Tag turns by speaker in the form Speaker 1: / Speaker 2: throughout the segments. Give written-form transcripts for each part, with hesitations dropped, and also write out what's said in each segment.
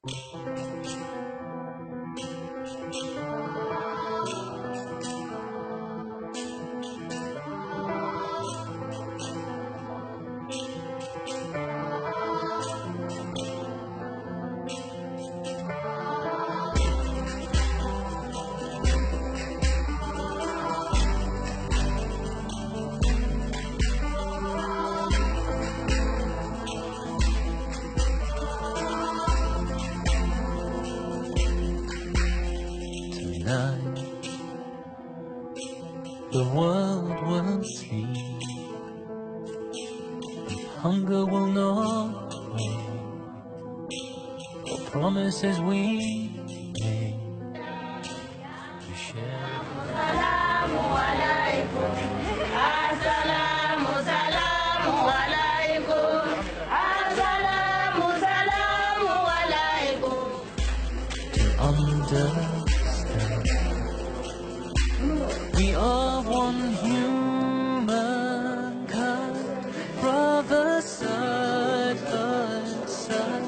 Speaker 1: The world will see, hunger will not wane, for promises we made to share.
Speaker 2: Assalamu alaikum, assalamu alaikum, assalamu alaikum.
Speaker 1: To understand, we are one humankind, brothers side by side.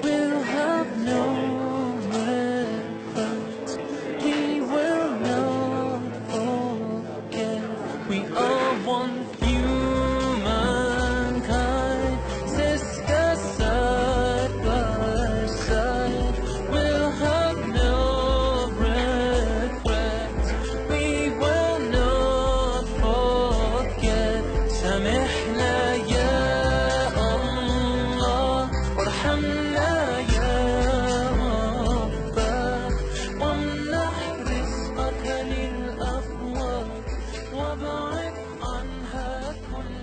Speaker 1: We'll have no regrets, we will not forget. We are one humankind, sisters side by side. We'll have no regrets, we will not forget. سامحنا يا الله وارحمنا يا رب، وامنح رزقك للأفواه وابعد عنها كل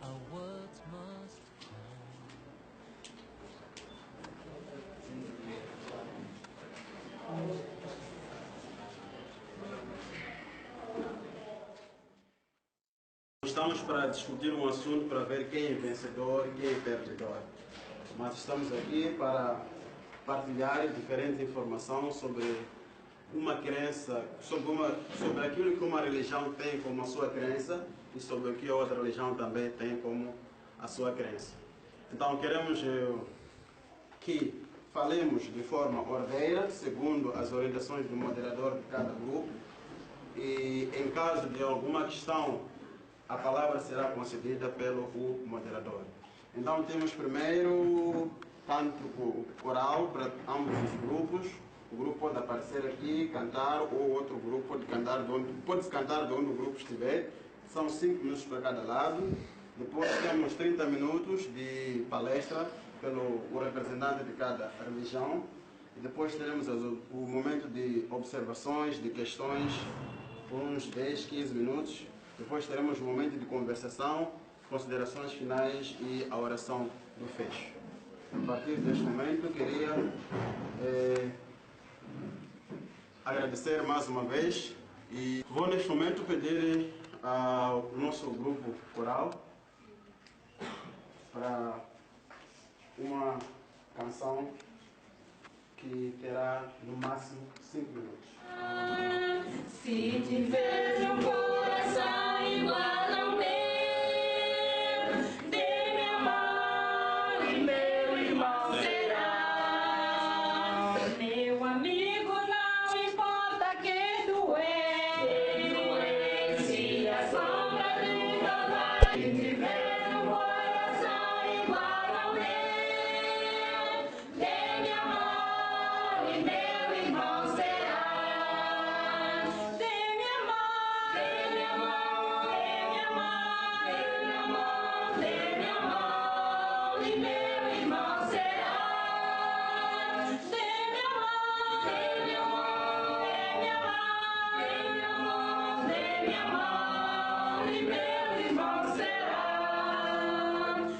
Speaker 1: our words must
Speaker 3: Estamos para discutir um assunto para ver quem é vencedor e quem é perdedor. Mas estamos aqui para partilhar diferentes informações sobre uma crença, sobre aquilo que uma religião tem como a sua crença e sobre o que a outra religião também tem como a sua crença. Então queremos que falemos de forma ordeira, segundo as orientações do moderador de cada grupo, e em caso de alguma questão, a palavra será concedida pelo moderador. Então temos primeiro tanto o coral para ambos os grupos. O grupo pode aparecer aqui, cantar, ou outro grupo pode cantar de onde o grupo estiver. São 5 minutos para cada lado. Depois temos 30 minutos de palestra pelo representante de cada religião. E depois teremos o momento de observações, de questões, por uns 10, 15 minutos. Depois teremos um momento de conversação, considerações finais e a oração do fecho. A partir deste momento, queria agradecer mais uma vez e vou neste momento pedir ao nosso grupo coral para uma canção que terá no máximo 5 minutos.
Speaker 2: Se tiver um coração igual ao meu, dê-me a mão e meu irmão será. Meu amigo, não importa quem doer, se a sombra nunca vai. Se tiver um coração igual ao meu, dê-me a mão e meu irmão será. Dê-me a mão, dê-me a mão, dê-me a mão, dê-me a mão, dê-me a mão e meu irmão será. Dê-me a mão, dê-me a mão, dê-me a mão, dê-me a mão, dê-me a mão e meu irmão será.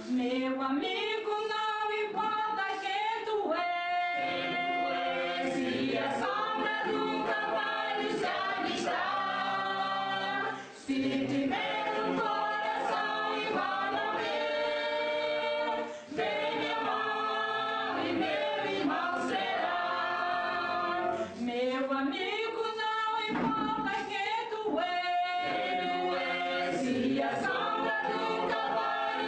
Speaker 2: Meu amigo, não importa quem tu és, se a sombra nunca vai nos avistar. Se tiver um coração igual ao meu, dê-me a mão e meu irmão será. Meu amigo, não importa quem tu és, se a sombra nunca vai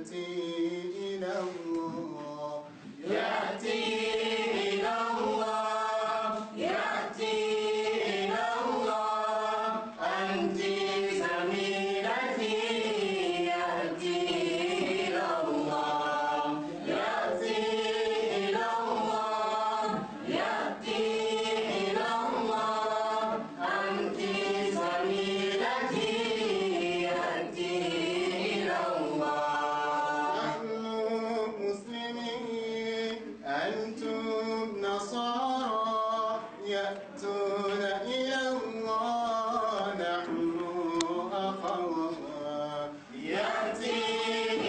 Speaker 4: يأتي إلى الله
Speaker 2: يأتي إلى الله يأتي إلى الله أنت زميلتي يأتي إلى الله يأتي إلى الله يأتي إلى الله أنت زميلتي يأتي إلى الله
Speaker 4: نحن مسلمين أنتم نصارى يأتون إلى الله نحن أخوات
Speaker 2: يأتي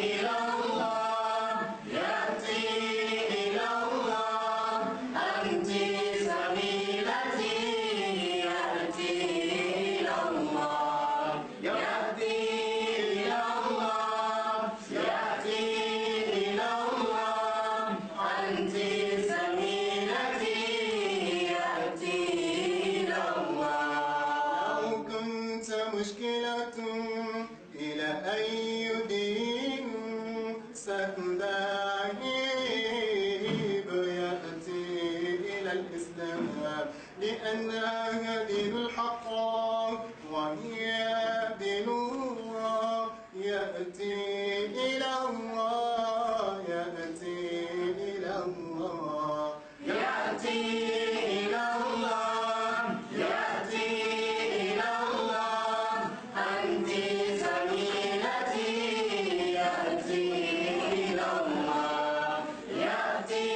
Speaker 2: إلى الله يأتي إلى الله أنت زميلتي يأتي إلى الله يأتي إلى الله يأتي إلى الله أنت زميلتي يأتي إلى الله
Speaker 4: لو كنت مشكلة إلى أي دين ستذهب يأتي إلى الإسلام لأنها دين الحق وهي دين الله يأتي إلى الله يأتي إلى الله
Speaker 2: يأتي إلى الله يأتي إلى الله أنت زميلتي يأتي إلى الله يأتي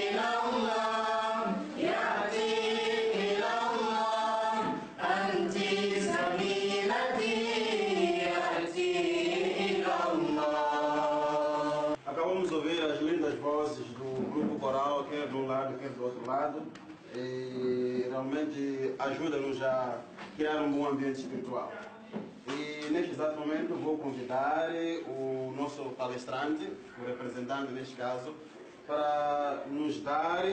Speaker 2: إلى الله يأتي إلى الله أنت زميلتي يأتي إلى الله.
Speaker 3: Acabamos de ouvir as lindas vozes do grupo coral, quer de um lado, quer do outro lado, e realmente ajuda-nos a criar um bom ambiente espiritual. E neste exato momento vou convidar o nosso palestrante, o representante neste caso, para nos dar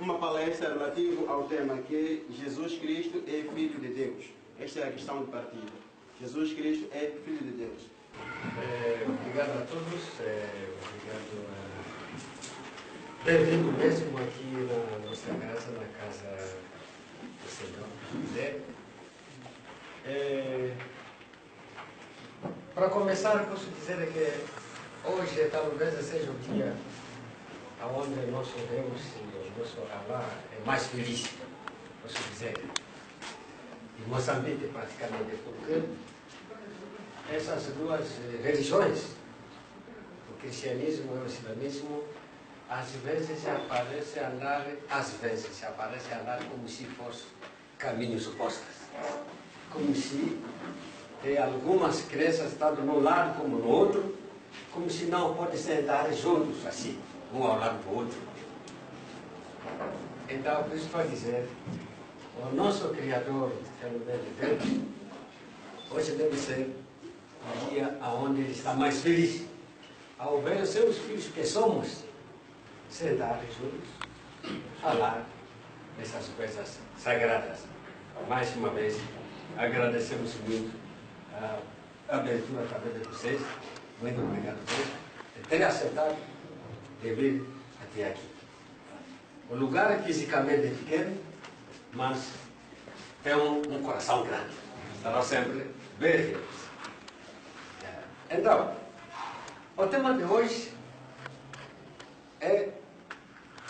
Speaker 3: uma palestra relativa ao tema que Jesus Cristo é Filho de Deus. Esta é a questão de partida. Jesus Cristo é Filho de Deus.
Speaker 5: Obrigado a todos, bem-vindo mesmo aqui na nossa casa, na casa do Senhor José. Para começar, posso dizer que hoje talvez seja o dia onde o nosso Deus e o nosso Allah é mais feliz, posso dizer, em Moçambique praticamente, porque essas duas religiões, o cristianismo e o islamismo, às vezes aparecem andar como se fossem caminhos opostos, como se algumas crenças estão num lado como no outro, como se não podem sentar juntos assim, um ao lado do outro. Então, por isso estou a dizer, o nosso Criador, pelo bem de Deus, hoje deve ser o dia onde ele está mais feliz, ao ver os seus filhos que somos, sentar juntos, falar dessas coisas sagradas. Mais uma vez, agradecemos muito a abertura através de vocês. Muito obrigado por terem aceitado de vir até aqui. O lugar é fisicamente pequeno, mas tem um coração grande. Estará sempre bem feliz. Então, o tema de hoje é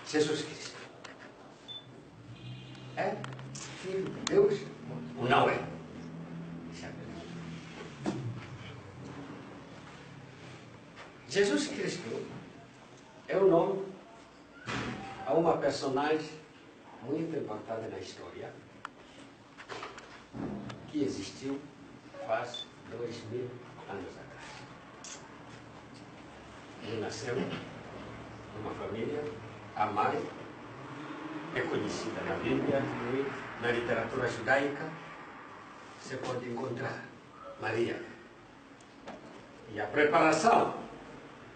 Speaker 5: Jesus Cristo. É Filho de Deus ou não é? Jesus Cristo é o nome a uma personagem muito importante na história que existiu faz 2000 anos atrás. Ele nasceu numa família, a mãe é conhecida na Bíblia e na literatura judaica você pode encontrar Maria. E a preparação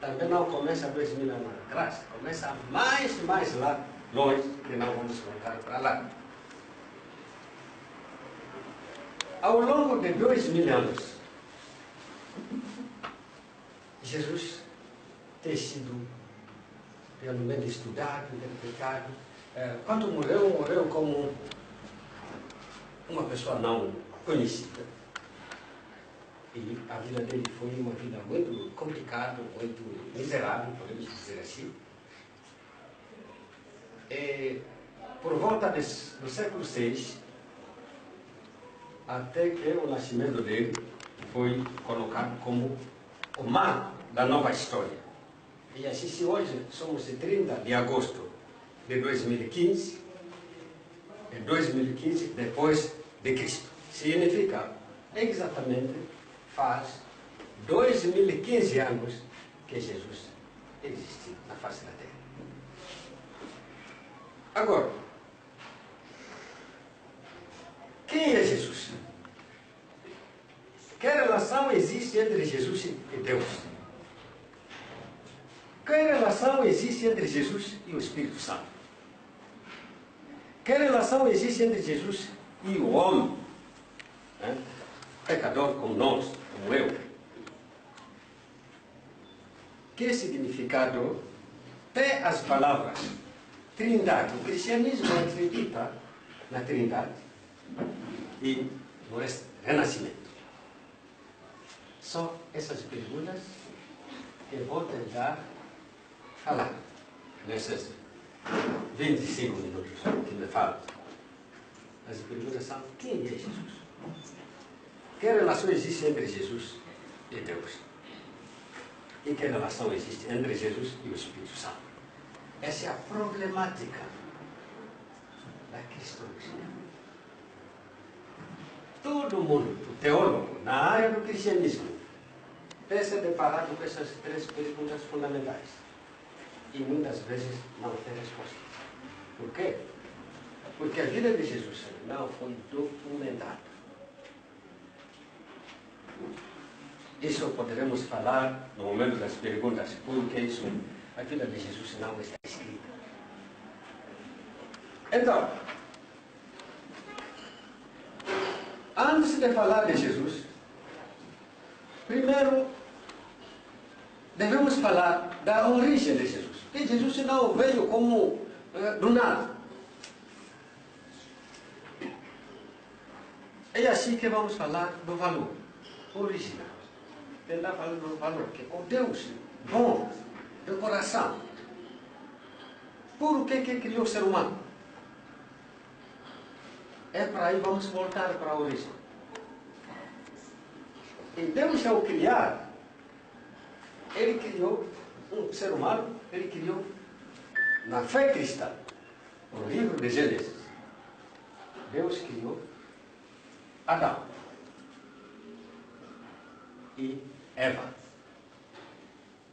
Speaker 5: também não começa 2000 anos atrás, começa mais lá, longe, que não vamos voltar para lá. Ao longo de 2000 anos, Jesus ter sido, pelo menos, estudado, interpretado. Quando morreu, morreu como uma pessoa não conhecida. E a vida dele foi uma vida muito complicada, muito miserável, podemos dizer assim. Por volta do século VI, até que o nascimento dele foi colocado como o marco da nova história. E assim, se hoje somos 30 de agosto de 2015, depois de Cristo. Significa exatamente faz 2015 anos que Jesus existe na face da Terra. Agora, quem é Jesus? Que relação existe entre Jesus e Deus? Que relação existe entre Jesus e o Espírito Santo? Que relação existe entre Jesus e o homem, pecador como nós, como eu? Que significado tem as palavras Trindade? O cristianismo acredita na Trindade e no renascimento. São essas perguntas que vou tentar falar nesses 25 minutos que me falam. As perguntas são: quem é Jesus? Que relação existe entre Jesus e Deus? E que relação existe entre Jesus e o Espírito Santo? Essa é a problemática da cristologia. Todo mundo, o teólogo, na área do cristianismo, tem se deparado com essas três perguntas fundamentais. E muitas vezes não tem resposta. Por quê? Porque a vida de Jesus não foi documentada. Isso poderemos falar no momento das perguntas, porque isso, a vida de Jesus não está escrita. Então, antes de falar de Jesus, primeiro devemos falar da origem de Jesus. Porque Jesus não veio como do nada. É assim que vamos falar do valor original. Tentar falar do valor, que o Deus bom, do coração, por que criou o ser humano? É para aí vamos voltar para a origem. E Deus, ao criar, Ele criou um ser humano, Ele criou na fé cristã, no livro de Gênesis. Deus criou Adão e Eva.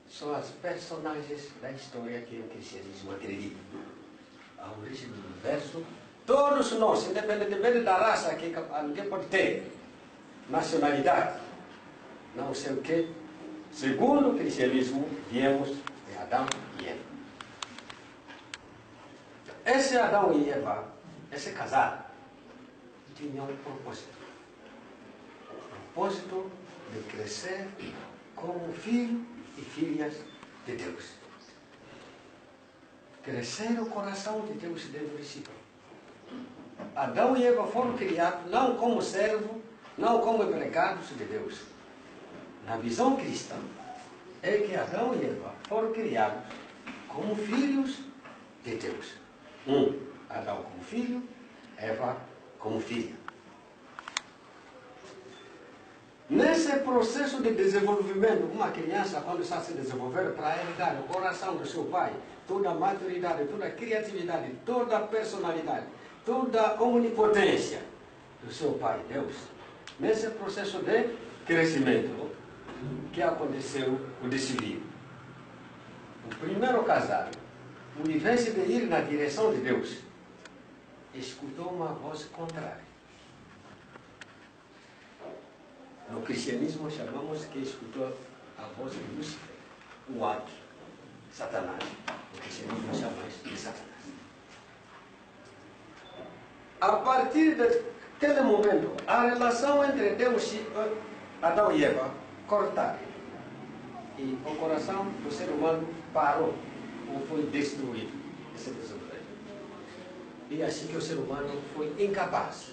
Speaker 5: São as personagens da história que o cristianismo acredita. A origem do universo, todos nós, independentemente da raça que alguém pode ter, nacionalidade, não sei o que, segundo o cristianismo, viemos de Adão e Eva. Esse Adão e Eva, esse casal, tinham um propósito. O propósito de crescer como filho e filhas de Deus. Crescer o coração de Deus dentro de si. Adão e Eva foram criados não como servo, não como empregados de Deus. Na visão cristã, é que Adão e Eva foram criados como filhos de Deus. Adão como filho, Eva como filha. Nesse processo de desenvolvimento, uma criança, quando está se desenvolvendo, para ela dar o coração do seu pai, toda a maturidade, toda a criatividade, toda a personalidade, toda a onipotência do seu pai, Deus. Nesse processo de crescimento, que aconteceu o desvio. O primeiro casal, ao invés de ir na direção de Deus, escutou uma voz contrária. No cristianismo chamamos que escutou a voz de Lúcifer, o anjo, Satanás. O cristianismo chama isso de Satanás. A partir daquele momento, a relação entre Deus e Adão e Eva cortaram. E o coração do ser humano parou, ou foi destruído. Esse desejo. E assim que o ser humano foi incapaz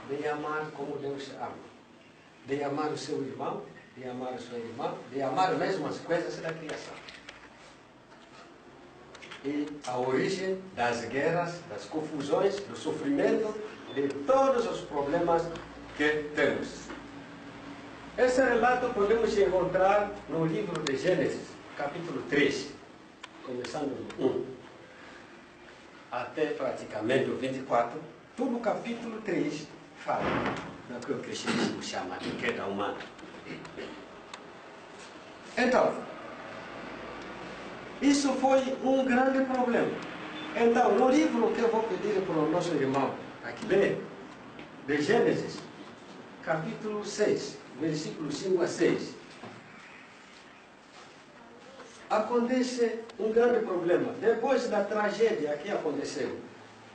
Speaker 5: de amar como Deus ama. De amar o seu irmão, de amar a sua irmã, de amar mesmo as coisas da criação. E a origem das guerras, das confusões, do sofrimento, de todos os problemas que temos. Esse relato podemos encontrar no livro de Gênesis, capítulo 3, começando no 1, até praticamente o 24. Todo o capítulo 3 fala do que o cristianismo chama de queda humana. Então, isso foi um grande problema. Então, no livro que eu vou pedir para o nosso irmão aqui ler, de Gênesis, capítulo 6, versículos 5 a 6, acontece um grande problema. Depois da tragédia que aconteceu.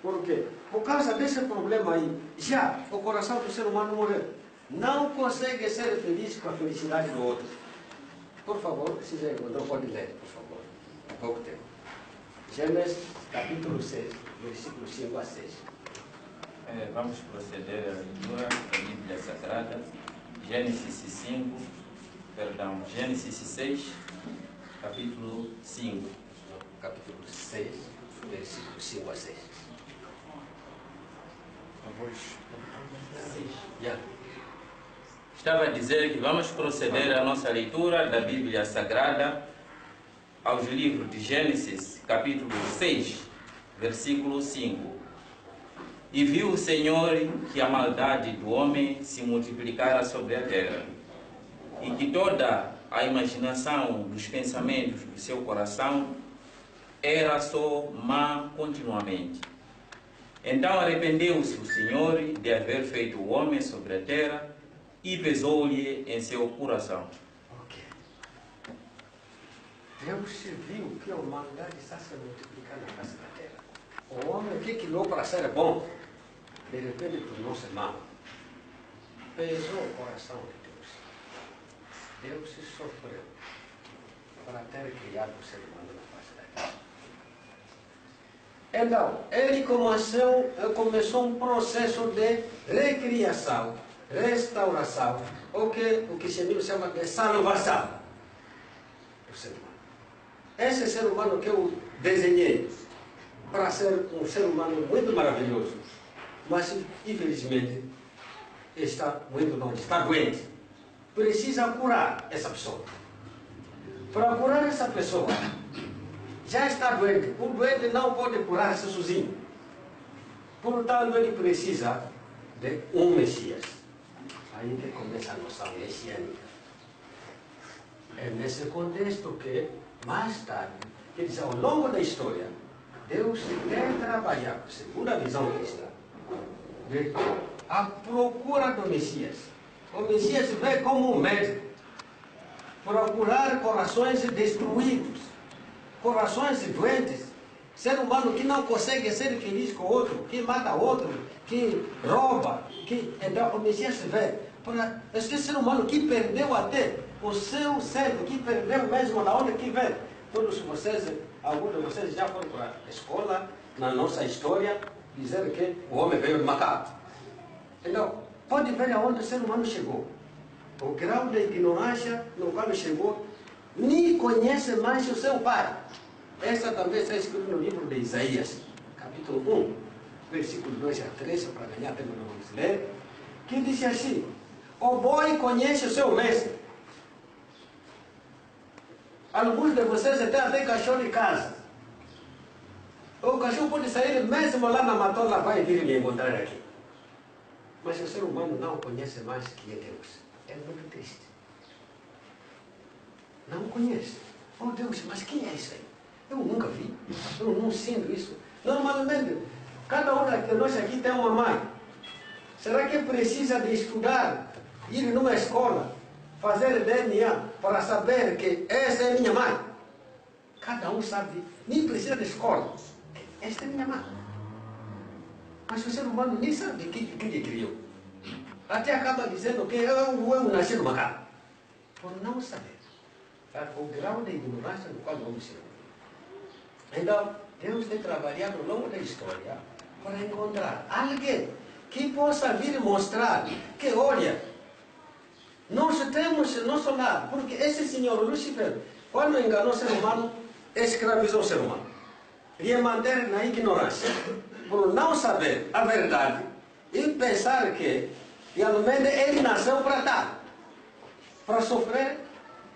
Speaker 5: Por quê? Por causa desse problema aí, já o coração do ser humano morreu. Não consegue ser feliz com a felicidade do outro. Por favor, se já encontrou, pode ler, por favor. Há pouco tempo. Gênesis, capítulo 6, versículos 5 a 6.
Speaker 6: Vamos proceder à leitura da Bíblia Sagrada. Gênesis 6, capítulo 5.
Speaker 5: Capítulo 6, versículos 5 a 6. Já.
Speaker 6: Estava a dizer que vamos proceder à nossa leitura da Bíblia Sagrada aos livros de Gênesis, capítulo 6, versículo 5. E viu o Senhor que a maldade do homem se multiplicara sobre a terra, e que toda a imaginação dos pensamentos do seu coração era só má continuamente. Então arrependeu-se o Senhor de haver feito o homem sobre a terra e pesou-lhe em seu coração.
Speaker 5: Ok. Deus viu que a humanidade está se multiplicando na face da terra. O homem que criou para ser bom, de repente tornou-se mau. Pesou o coração de Deus. Deus se sofreu para ter criado o ser humano na face da terra. Então, ele começou um processo de recriação, restauração, o que o cristianismo chama de salvação do ser humano. Esse ser humano que eu desenhei para ser um ser humano muito maravilhoso, mas infelizmente está muito longe, está doente. Precisa curar essa pessoa. Para curar essa pessoa, já está doente. O doente não pode curar-se sozinho. Portanto, ele precisa de um Messias. Aí que começa a noção messiânica. É nesse contexto que, mais tarde, quer dizer, ao longo da história, Deus quer trabalhar, segundo a visão cristã, de a procura do Messias. O Messias vem como um médico, procurar corações destruídos, corações doentes, ser humano que não consegue ser feliz com o outro, que mata outro, que rouba, então o Messias vem para este ser humano que perdeu até o seu cérebro, que perdeu mesmo na onde que vem. Todos vocês, alguns de vocês já foram para a escola, na nossa história, dizer que o homem veio de macaco. Então, pode ver aonde o ser humano chegou. O grau de ignorância no qual chegou, nem conhece mais o seu pai. Essa também está escrita no livro de Isaías, capítulo 1, versículo 2 a 3, para ganhar tempo não vamos ler, que diz assim: o boi conhece o seu mestre. Alguns de vocês até cachorro em casa. O cachorro pode sair mesmo lá na matola, vai vir me encontrar aqui. Mas o ser humano não conhece mais quem é Deus. É muito triste. Não conhece. Oh Deus, mas quem é isso aí? Eu nunca vi. Eu não sinto isso. Normalmente, cada um de nós aqui tem uma mãe. Será que precisa de estudar, ir numa escola, fazer DNA para saber que essa é minha mãe? Cada um sabe. Nem precisa de escola. Esta é minha mãe. Mas o ser humano nem sabe quem criou. Até acaba dizendo que eu nasci no macaco. Por não saber. para o grau de ignorância no qual vamos ser. Então, temos de trabalhar ao longo da história para encontrar alguém que possa vir mostrar que, olha, nós temos nosso lado, porque esse senhor Lúcifer, quando enganou o ser humano, escravizou o ser humano. E manter na ignorância, por não saber a verdade e pensar que realmente ele nasceu para tal, para sofrer,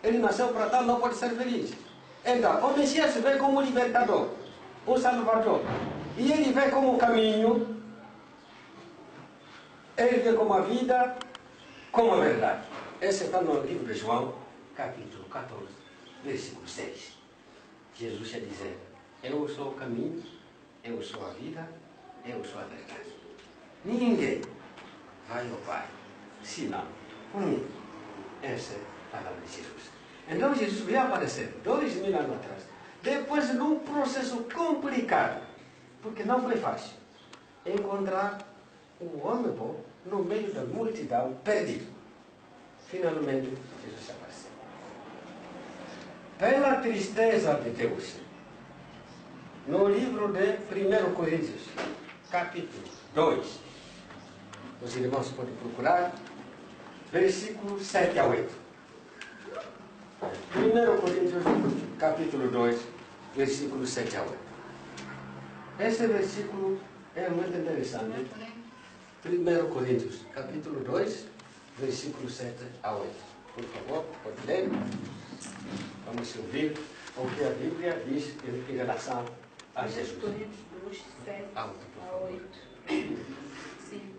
Speaker 5: ele nasceu para tal, não pode ser feliz. Então, o Messias vem como libertador, o Salvador, e ele vem como caminho, ele vem como a vida, como a verdade. Esse está no livro de João, capítulo 14, versículo 6. Jesus ia dizer: eu sou o caminho, eu sou a vida, eu sou a verdade. Ninguém vai ao Pai, senão por mim. Essa é a palavra de Jesus. Então Jesus veio aparecer 2000 anos atrás, depois de um processo complicado, porque não foi fácil encontrar um homem bom no meio da multidão perdido. Finalmente, Jesus apareceu. Pela tristeza de Deus, no livro de 1 Coríntios, capítulo 2, os irmãos podem procurar, versículos 7 a 8. 1 Coríntios, capítulo 2, versículos 7 a 8. Esse versículo é muito interessante. 1 Coríntios, capítulo 2, versículos 7 a 8. Por favor, pode ler. Vamos ouvir o que a Bíblia diz em relação a Jesus.
Speaker 7: Coríntios 2, 7
Speaker 5: Alto, por
Speaker 7: a
Speaker 5: favor.
Speaker 7: 8. Sim.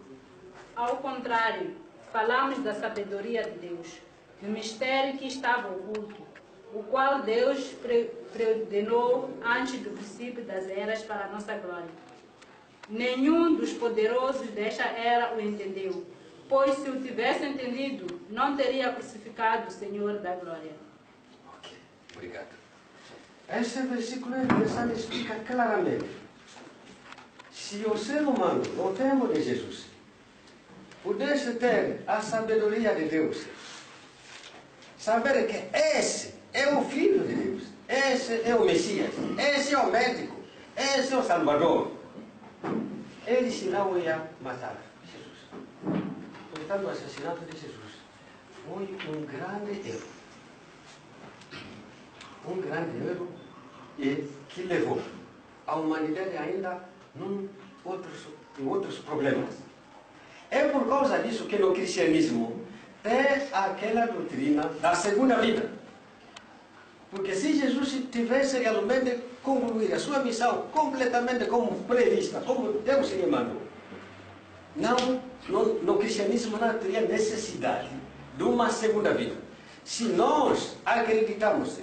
Speaker 7: Ao contrário, falamos da sabedoria de Deus, do mistério que estava oculto, o qual Deus preordenou antes do princípio das eras para a nossa glória. Nenhum dos poderosos desta era o entendeu, pois se o tivesse entendido, não teria crucificado o Senhor da glória.
Speaker 5: Ok, obrigado. Esse versículo é interessante, explica claramente. Se o ser humano, no tempo de Jesus, pudesse ter a sabedoria de Deus, saber que esse é o Filho de Deus, esse é o Messias, esse é o médico, esse é o Salvador, ele senão ia matar Jesus. Portanto, o assassinato de Jesus foi um grande erro. Um grande erro e que levou a humanidade ainda em outros problemas. É por causa disso que no cristianismo tem aquela doutrina da segunda vida. Porque se Jesus tivesse realmente concluído a sua missão completamente como prevista, como Deus lhe mandou, no cristianismo não teria necessidade de uma segunda vida. Se nós acreditamos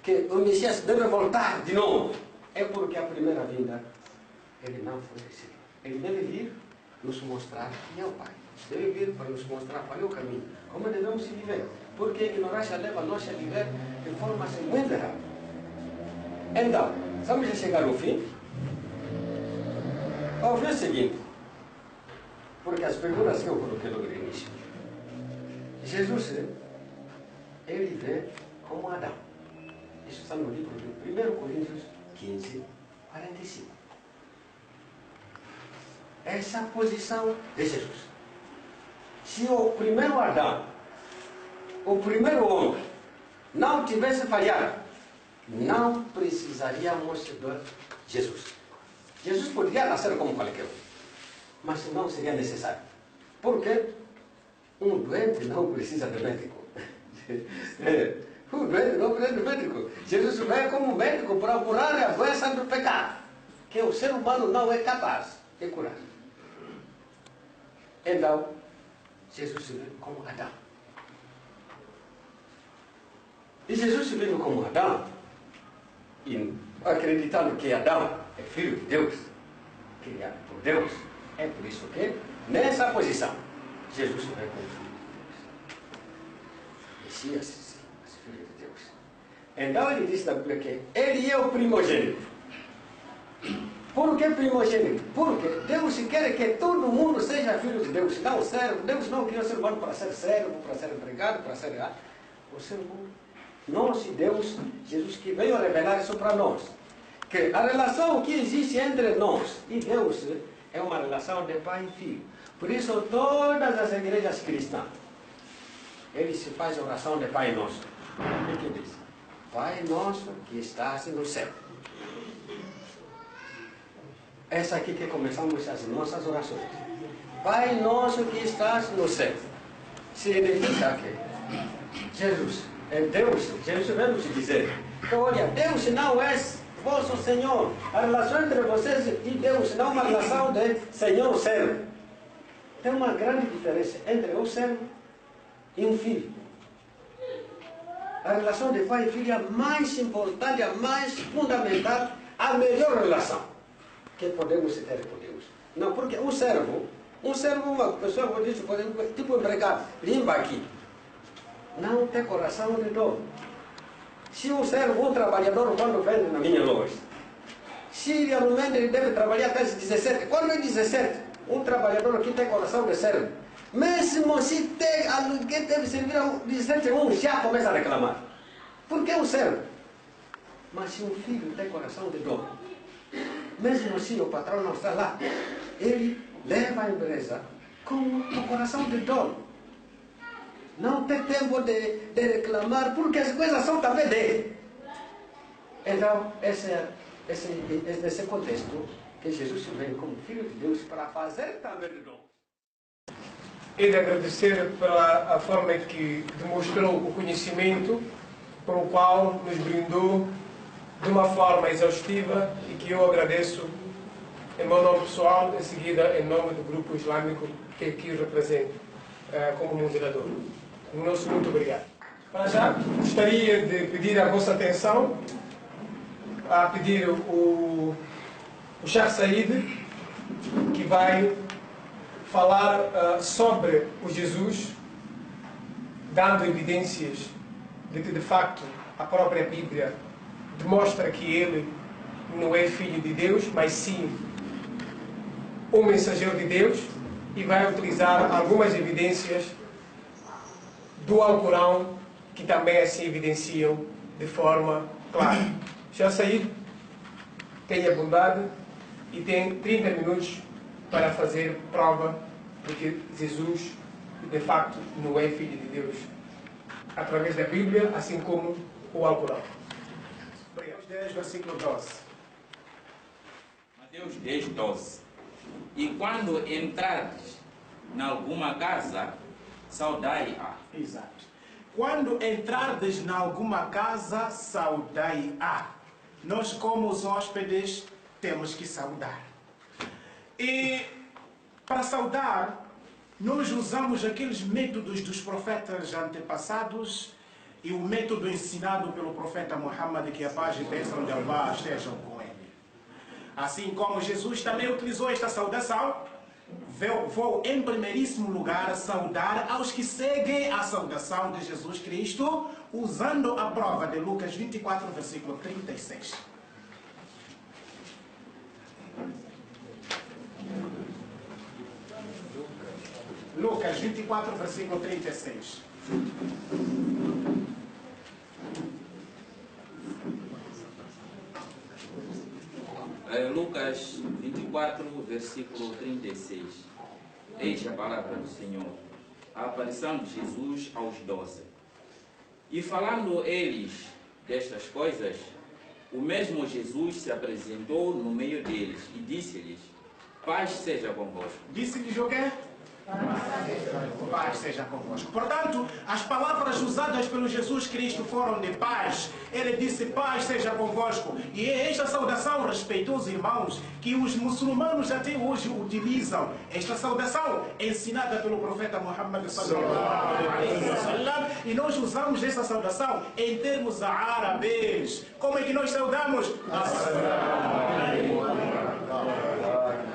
Speaker 5: que o Messias deve voltar de novo, é porque a primeira vinda ele não foi recebido. Ele deve vir nos mostrar quem é o Pai. Deve vir para nos mostrar qual é o caminho, como devemos viver. Porque a ignorância leva nós a viver de forma muito errada. Então, vamos chegar ao fim. Ao fim é o seguinte, porque as perguntas que eu coloquei no início. Jesus, ele vê como Adão. Isso está no livro de 1 Coríntios 15, 45. Essa é a posição de Jesus. Se o primeiro Adão, o primeiro homem, não tivesse falhado, não precisaríamos de Jesus. Jesus poderia nascer como qualquer um, mas não seria necessário. Porque um doente não precisa de médico. Um doente não precisa de médico. Jesus veio como médico para curar a doença do pecado, que o ser humano não é capaz de curar. Então, Jesus se veio como Adão. E Jesus se veio como Adão, e acreditando que Adão é filho de Deus, criado por Deus. É por isso que, nessa posição, Jesus se veio como filho de Deus. Messias, sim, mas filho de Deus. Então ele diz na Bíblia que ele é o primogênito. Por que primogênito? Porque Deus quer que todo mundo seja filho de Deus, não servo. Deus não criou o ser humano para ser servo, para ser empregado, para ser... O ser humano Nós e Deus, Jesus que veio revelar isso para nós. Que a relação que existe entre nós e Deus é uma relação de pai e filho. Por isso, todas as igrejas cristãs, eles se fazem oração de Pai Nosso. O que diz? Pai Nosso que estás no céu. Essa aqui que começamos as nossas orações. Pai Nosso que estás no céu. Significa que Jesus é Deus. Jesus veio nos dizer que, olha, Deus não é vosso Senhor. A relação entre vocês e Deus não é uma relação de Senhor-servo. Tem uma grande diferença entre um servo e um filho. A relação de pai e filho é a mais importante, a mais fundamental, a melhor relação que podemos ter com Deus. Não, porque um servo, uma pessoa pode dizer, tipo empregado, limpa aqui. Não tem coração de dor. Se um servo, um trabalhador, quando vende na minha loja, se realmente ele deve trabalhar até as 17, quando é 17, um trabalhador aqui tem coração de servo. Mesmo se tem alguém deve servir a 17, já começa a reclamar. Porque é um servo. Mas se um filho tem coração de dor, mesmo assim o patrão não está lá, ele leva a empresa com o coração de dor. Não tem tempo de reclamar, porque as coisas são também dele. Então, esse nesse contexto que Jesus vem como Filho de Deus para fazer também de nós.
Speaker 8: E de agradecer pela forma que demonstrou o conhecimento, pelo qual nos brindou de uma forma exaustiva e que eu agradeço em meu nome pessoal, em seguida em nome do grupo islâmico que aqui represento como moderador. Nosso muito obrigado. Para já, gostaria de pedir a vossa atenção a pedir o Sheikh Said, que vai falar sobre o Jesus, dando evidências de que, de facto, a própria Bíblia demonstra que ele não é filho de Deus, mas sim um mensageiro de Deus, e vai utilizar algumas evidências do Alcorão que também assim evidenciam de forma clara. Já Said, tenha bondade e tem 30 minutos para fazer prova de que Jesus, de facto, não é filho de Deus, através da Bíblia, assim como o Alcorão.
Speaker 3: Mateus 10, versículo 12.
Speaker 6: Mateus 10, 12. E quando entrares em alguma casa, saudai-a.
Speaker 9: Exato. Quando entrardes em alguma casa, saudai-a. Nós, como os hóspedes, temos que saudar. E para saudar, nós usamos aqueles métodos dos profetas antepassados e o método ensinado pelo profeta Muhammad, que a paz e bênção de Allah estejam com ele. Assim como Jesus também utilizou esta saudação, vou em primeiríssimo lugar saudar aos que seguem a saudação de Jesus Cristo, usando a prova de Lucas 24, versículo 36. Lucas 24, versículo 36.
Speaker 6: Lucas 24, versículo 36. Eis a palavra do Senhor. A aparição de Jesus aos 12. E falando eles destas coisas, o mesmo Jesus se apresentou no meio deles e disse-lhes: paz seja convosco.
Speaker 9: Disse-lhes o quê? Paz seja convosco. Portanto, as palavras usadas pelo Jesus Cristo foram de paz. Ele disse: paz seja convosco. E é esta saudação, respeitosos irmãos, que os muçulmanos até hoje utilizam. Esta saudação ensinada pelo profeta Muhammad sallallahu alaihi wasallam. E nós usamos essa saudação em termos árabes. Como é que nós saudamos?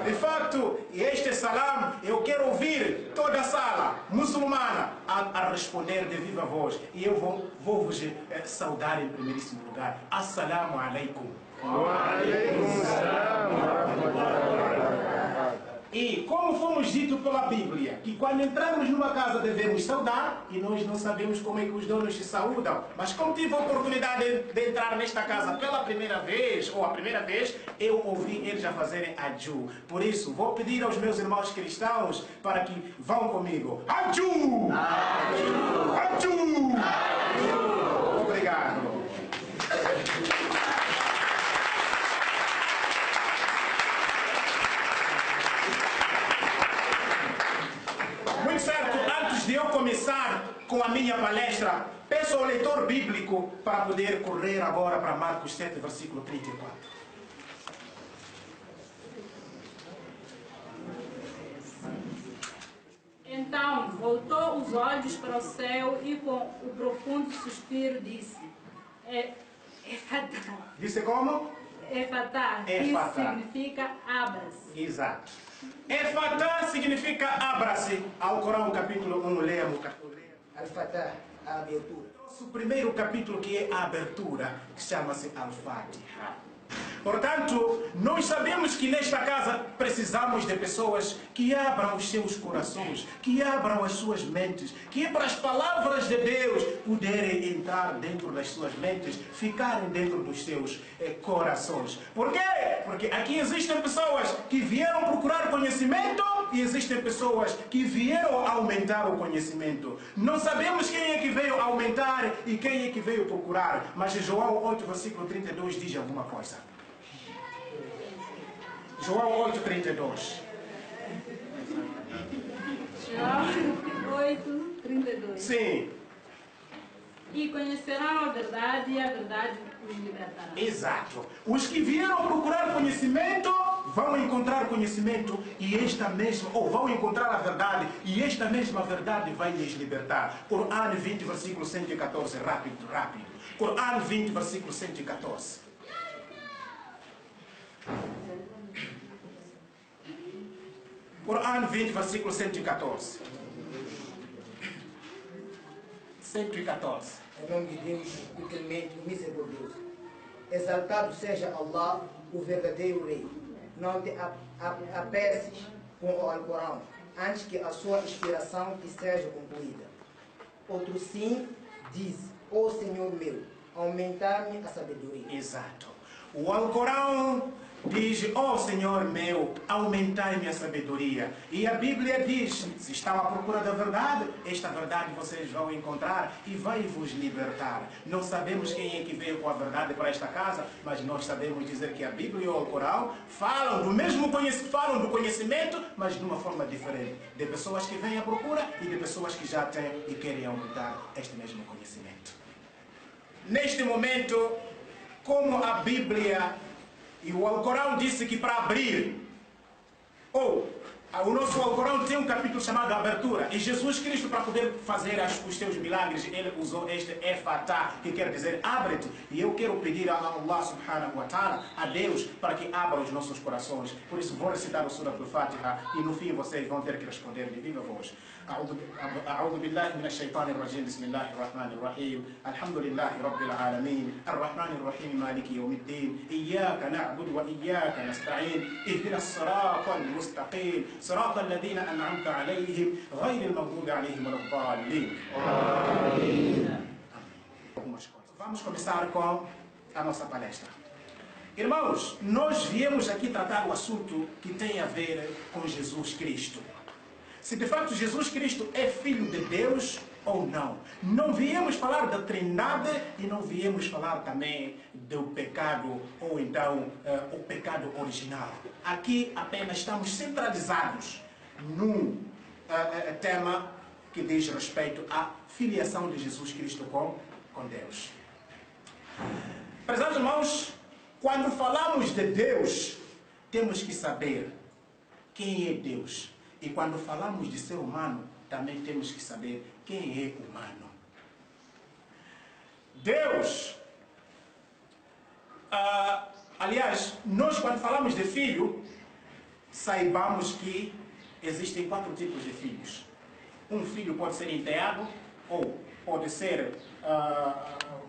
Speaker 9: De fato, este salam, eu quero ouvir toda a sala muçulmana a responder de viva voz. E eu vou vos saudar em primeiríssimo lugar. Assalamu alaikum.
Speaker 8: Wa alaikum salam wa rahmatullahi wa barakatuh.
Speaker 9: E como fomos dito pela Bíblia, que quando entramos numa casa devemos saudar, e nós não sabemos como é que os donos se saúdam, mas como tive a oportunidade de entrar nesta casa pela primeira vez, ou a primeira vez, eu ouvi eles a fazerem adju. Por isso, vou pedir aos meus irmãos cristãos para que vão comigo. Adju! Adju! Adju! Adju! Obrigado. Muito certo, antes de eu começar com a minha palestra, peço ao leitor bíblico para poder correr agora para Marcos 7, versículo 34.
Speaker 7: Então voltou os olhos para o céu e com o profundo suspiro disse: Efatá.
Speaker 9: Disse como?
Speaker 7: Efatá, que
Speaker 9: Efatá.
Speaker 7: significa abra-se.
Speaker 9: Exato. Efatá significa abra-se. Ao Corão, capítulo 1, leamos.
Speaker 10: Al-Fatah, a abertura.
Speaker 9: O primeiro capítulo, que é a abertura, que chama-se Al-Fatiha. Portanto, nós sabemos que nesta casa precisamos de pessoas que abram os seus corações, que abram as suas mentes, que para as palavras de Deus poderem entrar dentro das suas mentes, ficarem dentro dos seus corações. Por quê? Porque aqui existem pessoas que vieram procurar conhecimento e existem pessoas que vieram aumentar o conhecimento. Não sabemos quem é que veio aumentar e quem é que veio procurar, mas João 8, versículo 32 diz alguma coisa. João 8, 32.
Speaker 7: João 8, 32.
Speaker 9: Sim.
Speaker 7: E conhecerão a verdade e a verdade os libertará.
Speaker 9: Exato. Os que vieram procurar conhecimento vão encontrar conhecimento e esta mesma, ou vão encontrar a verdade e esta mesma verdade vai lhes libertar. Corão 20, versículo 114, rápido, rápido. Corão 20, versículo 114. Corão 20, versículo 114. 114.
Speaker 10: Em nome de Deus, o clemente, o misericordioso. Exaltado seja Allah, o verdadeiro Rei. Não te apeces com o Alcorão, antes que a sua inspiração te seja concluída. Outro sim diz: ó Senhor meu, aumentar-me a sabedoria.
Speaker 9: Exato. O Alcorão diz: ó Senhor meu, aumentai-me a sabedoria. E a Bíblia diz: se estão à procura da verdade, esta verdade vocês vão encontrar e vai vos libertar. Não sabemos quem é que veio com a verdade para esta casa, mas nós sabemos dizer que a Bíblia e o Alcorão falam do mesmo falam do conhecimento, mas de uma forma diferente. De pessoas que vêm à procura e de pessoas que já têm e querem aumentar este mesmo conhecimento. Neste momento, como a Bíblia e o Alcorão disse que para abrir, o nosso Alcorão tem um capítulo chamado Abertura, e Jesus Cristo, para poder fazer os seus milagres, ele usou este Efatá, que quer dizer abre-te. E eu quero pedir a Allah subhanahu wa ta'ala, a Deus, para que abra os nossos corações. Por isso vou recitar o Surah al-Fatiha e no fim vocês vão ter que responder de viva voz. أعوذ بالله من الشيطان الرجيم بسم الله الرحمن الرحيم الحمد لله رب العالمين الرحمن الرحيم مالك يوم الدين إياك نعبد وإياك نستعين اهدنا الصراط المستقيم صراط الذين أنعمت عليهم غير المغضوب عليهم ولا الضالين. Vamos começar com a nossa palestra. Irmãos, nós viemos aqui tratar o assunto que tem a ver com Jesus Cristo. Se de fato Jesus Cristo é Filho de Deus ou não. Não viemos falar da Trindade e não viemos falar também do pecado, ou então o pecado original. Aqui apenas estamos centralizados num tema que diz respeito à filiação de Jesus Cristo com Deus. Prezados irmãos, quando falamos de Deus, temos que saber quem é Deus. E quando falamos de ser humano, também temos que saber quem é humano. Deus, aliás, nós quando falamos de filho, saibamos que existem 4 tipos de filhos. Um filho pode ser enteado, ou pode ser,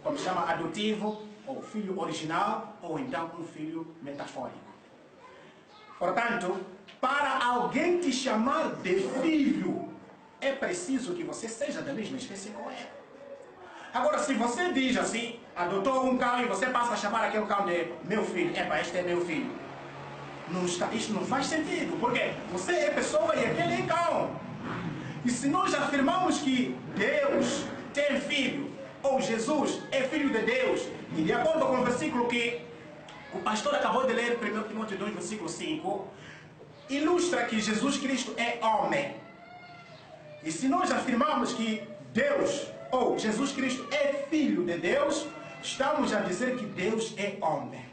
Speaker 9: como se chama, adotivo, ou filho original, ou então um filho metafórico. Portanto, para alguém te chamar de filho, é preciso que você seja da mesma espécie com ele. Agora, se você diz assim, adotou um cão e você passa a chamar aquele cão de meu filho, este é meu filho. Isto não faz sentido, porque você é pessoa e aquele é cão. E se nós afirmamos que Deus tem filho, ou Jesus é filho de Deus, e de acordo com o versículo que o pastor acabou de ler, 1 Timóteo 2, versículo 5, ilustra que Jesus Cristo é homem. E se nós afirmamos que Deus, ou Jesus Cristo é filho de Deus, estamos a dizer que Deus é homem.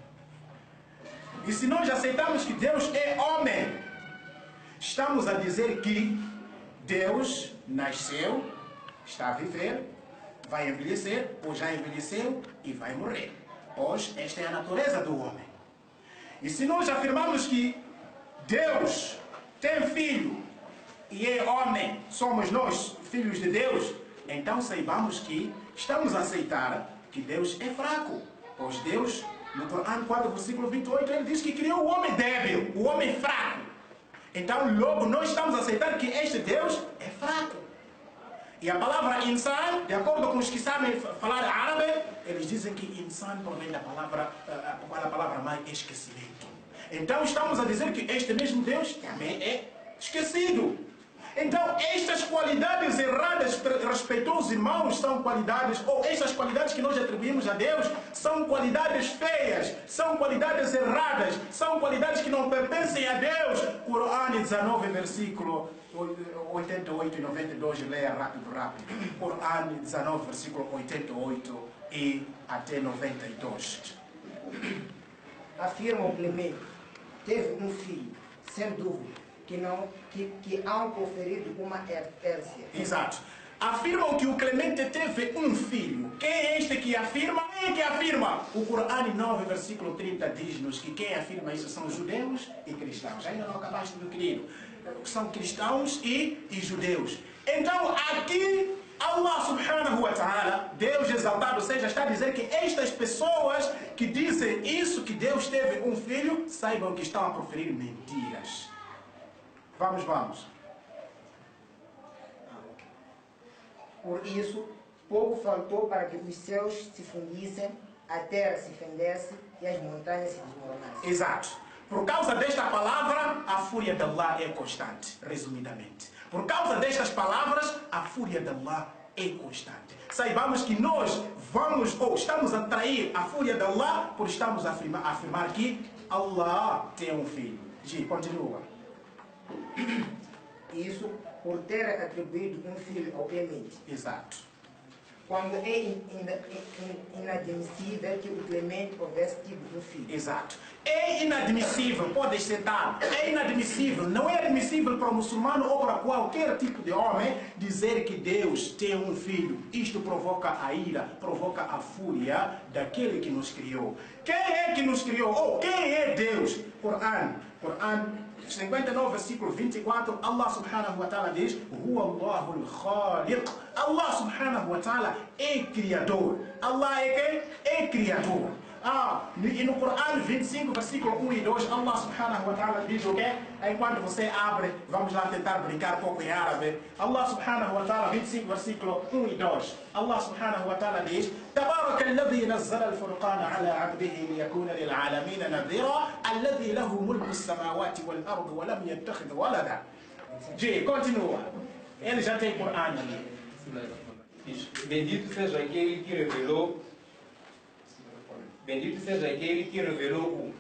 Speaker 9: E se nós aceitamos que Deus é homem, estamos a dizer que Deus nasceu, está a viver, vai envelhecer, ou já envelheceu e vai morrer. Pois esta é a natureza do homem. E se nós afirmamos que Deus tem filho e é homem, somos nós filhos de Deus, então saibamos que estamos a aceitar que Deus é fraco. Pois Deus, no Corão 4, versículo 28, ele diz que criou o homem débil, o homem fraco. Então logo nós estamos a aceitar que este Deus é fraco. E a palavra insan, de acordo com os que sabem falar árabe, eles dizem que insan provém da palavra, qual é a palavra mais? Esquecimento. Então estamos a dizer que este mesmo Deus também é esquecido. Então estas qualidades erradas respeito aos irmãos são qualidades, ou estas qualidades que nós atribuímos a Deus, são qualidades feias, são qualidades erradas, são qualidades que não pertencem a Deus. Corão 19, versículo 88 e 92, leia rápido. Corão 19, versículo 88 e até 92.
Speaker 10: Afirma o Clemente, teve um filho, sem dúvida, que hão conferido uma herança.
Speaker 9: Exato. Afirmam que o Clemente teve um filho. Quem é este que afirma? Quem é que afirma? O Corão 9, versículo 30 diz-nos que quem afirma isso são judeus e cristãos. Ainda não acabaste, meu querido. São cristãos e judeus. Então aqui Allah subhanahu wa ta'ala, Deus exaltado seja, está a dizer que estas pessoas que dizem isso, que Deus teve um filho, saibam que estão a proferir mentiras. Vamos.
Speaker 10: Por isso, pouco faltou para que os céus se fundissem, a terra se fendesse e as montanhas se desmoronassem.
Speaker 9: Exato. Por causa desta palavra, a fúria de Allah é constante, resumidamente. Por causa destas palavras, a fúria de Allah é constante. Saibamos que nós estamos a trair a fúria de Allah por estamos a afirmar que Allah tem um filho. Continua.
Speaker 10: Isso por ter atribuído um filho ao Clemente.
Speaker 9: Exato.
Speaker 10: Quando é inadmissível que o Clemente houvesse tido um filho.
Speaker 9: Exato. É inadmissível, pode aceitar, é inadmissível, não é admissível para o muçulmano ou para qualquer tipo de homem dizer que Deus tem um filho. Isto provoca a ira, provoca a fúria daquele que nos criou. Quem é que nos criou? Ou quem é Deus? Corão 59, versículo 24, Allah subhanahu wa ta'ala diz: Huwa Allahul Khaliq. Allah subhanahu wa ta'ala é criador. Allah é quem? É criador. E no Corão 25, versículo 1 e 2, Allah subhanahu wa ta'ala diz o quê? Enquanto você abre, vamos lá tentar brincar um pouco em árabe. Allah subhanahu wa ta'ala, 25, versículo 1 e 2. Allah subhanahu wa ta'ala diz: تبارك الذي نزل الفرقان على عبده ليكون للعالمين نذيرا الذي له ملك السماوات والأرض ولم يتخذ ولدا. Continua. Ele já tem Corão ali.
Speaker 11: Bendito seja aquele que revelou o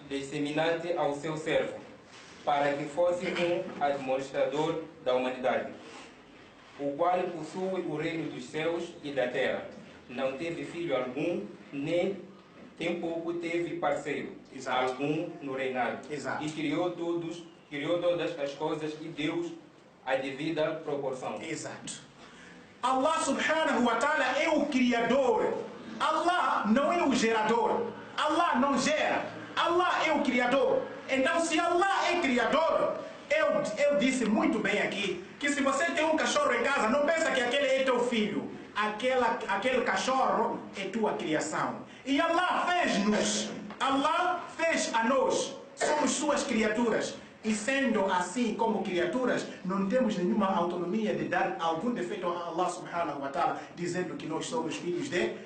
Speaker 11: disseminante ao seu servo, para que fosse um administrador da humanidade, o qual possui o reino dos céus e da terra. Não teve filho algum, nem tampouco teve parceiro algum no reinado.
Speaker 9: Exato.
Speaker 11: E criou todas as coisas e deu a devida proporção.
Speaker 9: Exato. Allah subhanahu wa ta'ala é o criador. Allah não é o gerador. Allah não gera. Allah é o criador. Então, se Allah é criador, eu disse muito bem aqui que se você tem um cachorro em casa, não pensa que aquele é teu filho. Aquele cachorro é tua criação. E Allah fez-nos. Allah fez a nós. somos suas criaturas. E sendo assim como criaturas, não temos nenhuma autonomia de dar algum defeito a Allah subhanahu wa ta'ala, dizendo que nós somos filhos de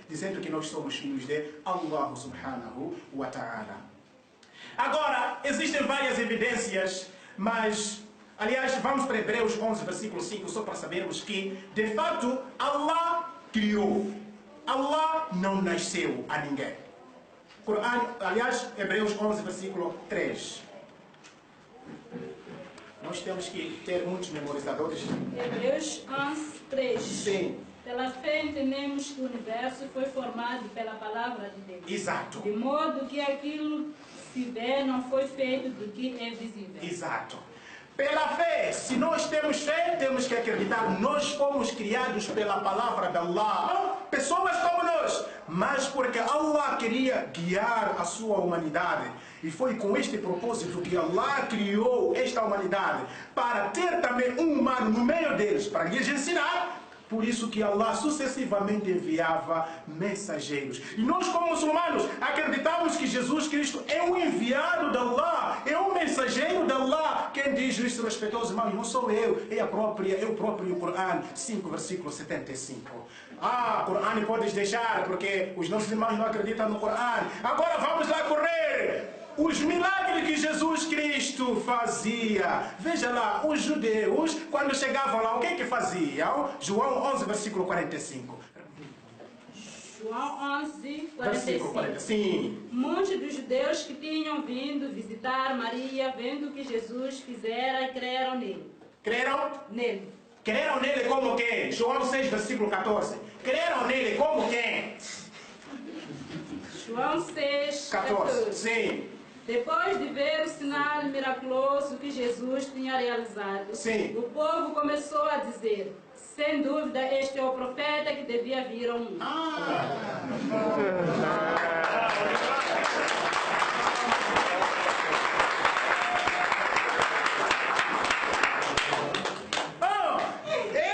Speaker 9: Allah subhanahu wa ta'ala. Agora, existem várias evidências, mas, aliás, vamos para Hebreus 11, versículo 5, só para sabermos que, de fato, Allah criou. Allah não nasceu a ninguém. Aliás, Hebreus 11, versículo 3. Nós temos que ter muitos memorizadores.
Speaker 7: Hebreus 11, 3.
Speaker 9: Sim.
Speaker 7: Pela fé entendemos que o universo foi formado pela palavra de Deus.
Speaker 9: Exato.
Speaker 7: De modo que aquilo que se vê não foi feito do que é visível.
Speaker 9: Exato. Pela fé, se nós temos fé, temos que acreditar. Nós fomos criados pela palavra de Allah. Pessoas como nós. Mas porque Allah queria guiar a sua humanidade. E foi com este propósito que Allah criou esta humanidade. Para ter também um humano no meio deles, para lhes ensinar. Por isso que Allah sucessivamente enviava mensageiros. E nós, como muçulmanos, acreditamos que Jesus Cristo é um enviado de Allah, é um mensageiro de Allah. Quem diz isso, respeitosos irmãos, não sou eu, é o próprio Corão 5, versículo 75. Corão podes deixar, porque os nossos irmãos não acreditam no Corão. Agora vamos lá correr. Os milagres que Jesus Cristo fazia. Veja lá, os judeus, quando chegavam lá, o que faziam? João 11, versículo 45.
Speaker 7: João 11, 45.
Speaker 9: Versículo 40. Sim.
Speaker 7: Muitos dos judeus que tinham vindo visitar Maria, vendo o que Jesus fizera, creram nele.
Speaker 9: Creram?
Speaker 7: Nele.
Speaker 9: Creram nele como quem? João 6, versículo 14. Creram nele como quem?
Speaker 7: João 6,
Speaker 9: 14. Sim.
Speaker 7: Depois de ver o sinal miraculoso que Jesus tinha realizado,
Speaker 9: sim,
Speaker 7: o povo começou a dizer: sem dúvida, este é o profeta que devia vir ao mundo.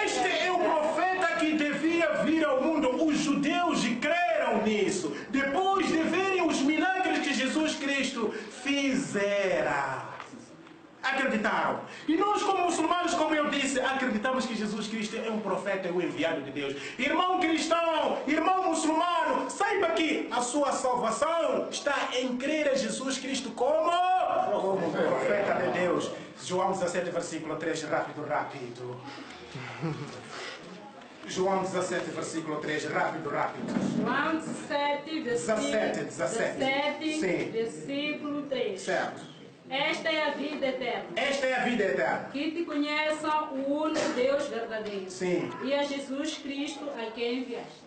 Speaker 9: Este é o profeta que devia vir ao mundo. Os judeus creram nisso. Depois de verem os milagres que Jesus Cristo fizera, acreditaram. E nós, como muçulmanos, como eu disse, acreditamos que Jesus Cristo é um profeta, é o enviado de Deus. Irmão cristão, irmão muçulmano, saiba que a sua salvação está em crer a Jesus Cristo como profeta de Deus. João 17, versículo 3, rápido. João 17, versículo 3, rápido.
Speaker 7: João 17, versículo
Speaker 9: Sim.
Speaker 7: Versículo 3.
Speaker 9: Certo.
Speaker 7: Esta é a vida eterna.
Speaker 9: Esta é a vida eterna.
Speaker 7: Que te conheçam o único Deus verdadeiro.
Speaker 9: Sim.
Speaker 7: E a Jesus Cristo a quem enviaste.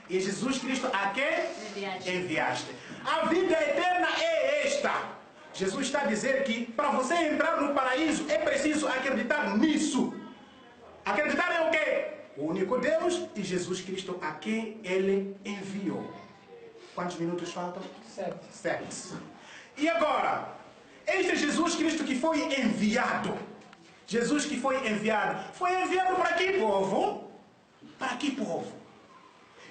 Speaker 9: E Jesus Cristo a quem enviaste. A vida eterna é esta. Jesus está a dizer que para você entrar no paraíso é preciso acreditar nisso. Acreditar em o quê? O único Deus e Jesus Cristo a quem Ele enviou. Quantos minutos faltam? 7. E agora, este Jesus Cristo que foi enviado. Jesus que foi enviado para que povo? Para que povo?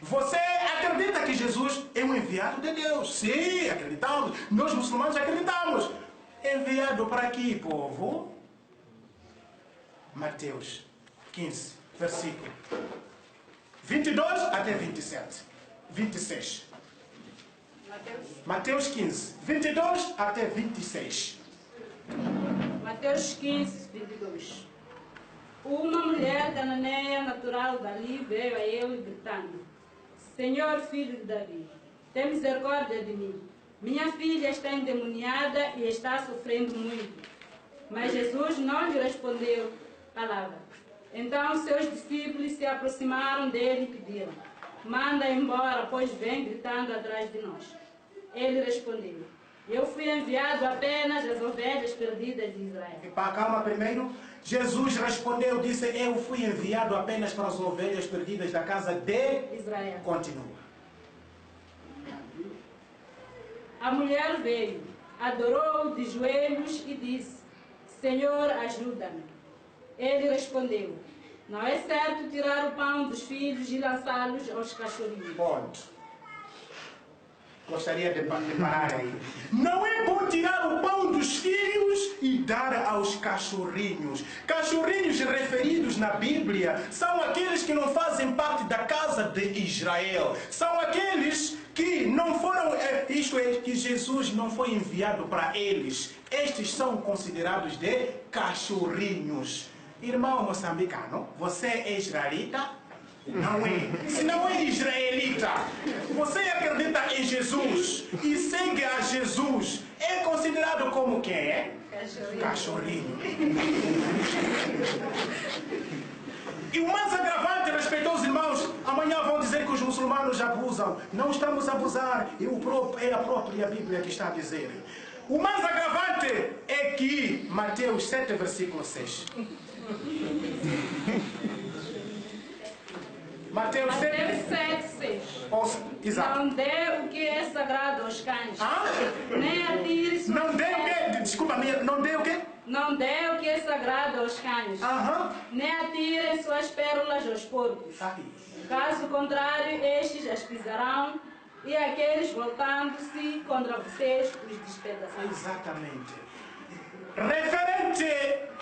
Speaker 9: Você acredita que Jesus é um enviado de Deus? Sim, acreditamos. Nós muçulmanos acreditamos. Enviado para que povo? Mateus 15, versículo 22 até 26. Mateus 15, 22 até 26.
Speaker 7: Mateus 15, 22. Uma mulher cananeia natural dali veio a ele gritando: Senhor, filho de Davi, tem misericórdia de mim. Minha filha está endemoniada e está sofrendo muito. Mas Jesus não lhe respondeu palavra. Então seus discípulos se aproximaram dele e pediram: manda embora, pois vem gritando atrás de nós. Ele respondeu: eu fui enviado apenas às ovelhas perdidas de Israel.
Speaker 9: Calma primeiro. Jesus respondeu, disse: eu fui enviado apenas para as ovelhas perdidas da casa de
Speaker 7: Israel.
Speaker 9: Continua.
Speaker 7: A mulher veio, adorou-o de joelhos e disse: Senhor, ajuda-me. Ele respondeu: não é certo tirar o pão dos filhos e lançá-los aos cachorrinhos.
Speaker 9: Ponto. Gostaria de parar aí. Não é bom tirar o pão dos filhos e dar aos cachorrinhos. Cachorrinhos referidos na Bíblia são aqueles que não fazem parte da casa de Israel. São aqueles que não foram, isto é, que Jesus não foi enviado para eles. Estes são considerados de cachorrinhos. Irmão moçambicano, você é israelita? Não é. Se não é israelita, você acredita em Jesus e segue a Jesus, é considerado como quem é? Cachorrinho. E o mais agravante, respeitosos irmãos, amanhã vão dizer que os muçulmanos abusam. Não estamos a abusar, é a própria Bíblia que está a dizer. O mais agravante é que Mateus 7, versículo 6. Mateus 7, 6. Exato.
Speaker 7: Não dê o que é sagrado aos cães. Nem atire suas
Speaker 9: Não dê o quê? Desculpa, não dê o quê?
Speaker 7: Não dê o que é sagrado aos cães. Nem atirem suas pérolas aos porcos. Caso contrário, estes as pisarão e aqueles voltando-se contra vocês os despedaçarão.
Speaker 9: Exatamente. Referente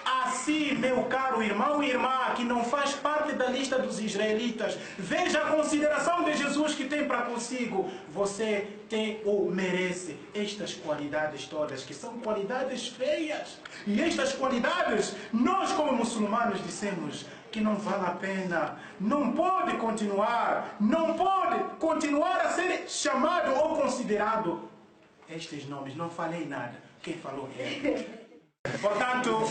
Speaker 9: a si, meu caro irmão e irmã, que não faz parte da lista dos israelitas, veja a consideração de Jesus que tem para consigo. Você tem ou merece estas qualidades todas, que são qualidades feias. E estas qualidades, nós como muçulmanos dissemos que não vale a pena, não pode continuar a ser chamado ou considerado estes nomes. Não falei nada, quem falou é. Portanto,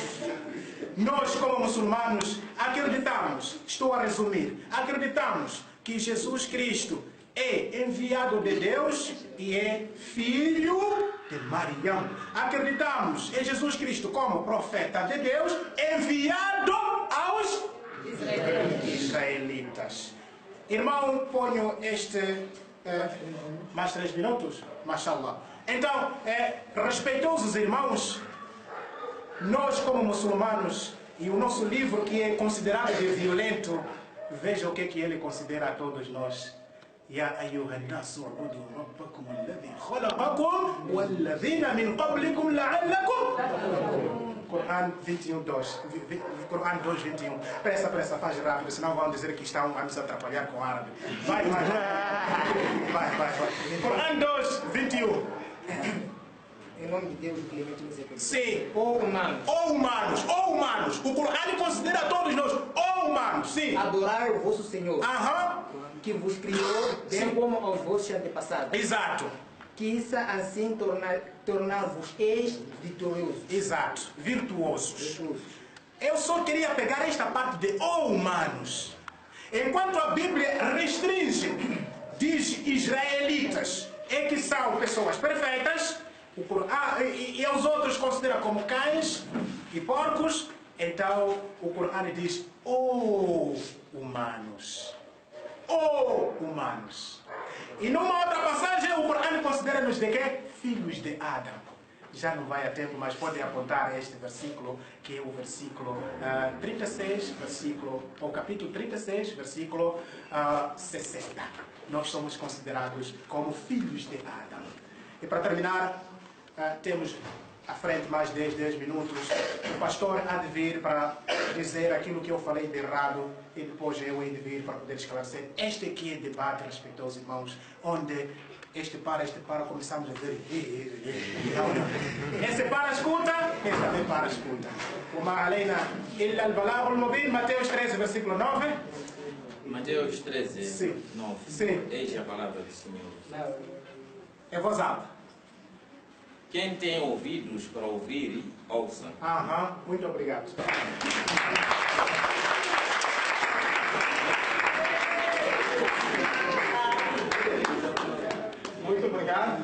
Speaker 9: nós como muçulmanos acreditamos, estou a resumir, acreditamos que Jesus Cristo é enviado de Deus e é filho de Maria. Acreditamos em Jesus Cristo como profeta de Deus enviado aos israelitas. Irmão, ponho este mais 3 minutos, mashallah. Então, respeitosos irmãos, nós como muçulmanos, e o nosso livro que é considerado de violento, veja o que ele considera a todos nós. Ya ayyuhan nasu ubudu rabbakum alladhi khalaqakum walladhina min qablikum la'allakum. Corão 21:2. Corão 2:21. Pressa, faz rápido, senão vão dizer que estão a nos atrapalhar com o árabe. Vai. Corão 2:21.
Speaker 10: Em nome de Deus, o clemente misericordioso.
Speaker 9: Sim. Ou humanos. O Corão considera todos nós ou humanos. Sim.
Speaker 10: Adorar o vosso Senhor. Que vos criou, bem como aos vossos antepassados.
Speaker 9: Exato.
Speaker 10: Quis assim tornar-vos vitoriosos.
Speaker 9: Exato. Virtuosos. Eu só queria pegar esta parte de humanos. Enquanto a Bíblia restringe, diz israelitas, é que são pessoas perfeitas. O Corão, e os outros consideram como cães e porcos. Então o Corão diz humanos. E numa outra passagem o Corão considera-nos de quê? Filhos de Adão. Já não vai a tempo, mas podem apontar este versículo, que é o versículo 36, ou capítulo 36, versículo 60. Nós somos considerados como filhos de Adão. E para terminar, temos à frente mais 10 minutos. O pastor há de vir para dizer aquilo que eu falei de errado e depois eu hei de vir para poder esclarecer. Este aqui é debate, respeitosos irmãos, onde este para, começamos a ver. Esse para, escuta, esse também para, escuta. Uma alena, illa al-balagh al-mubin, Mateus 13, versículo 9.
Speaker 6: Mateus 13, 9.
Speaker 9: Sim.
Speaker 6: Eis a palavra do Senhor.
Speaker 9: É voz alta.
Speaker 6: Quem tem ouvidos para ouvir, ouça.
Speaker 9: Muito obrigado. Muito obrigado.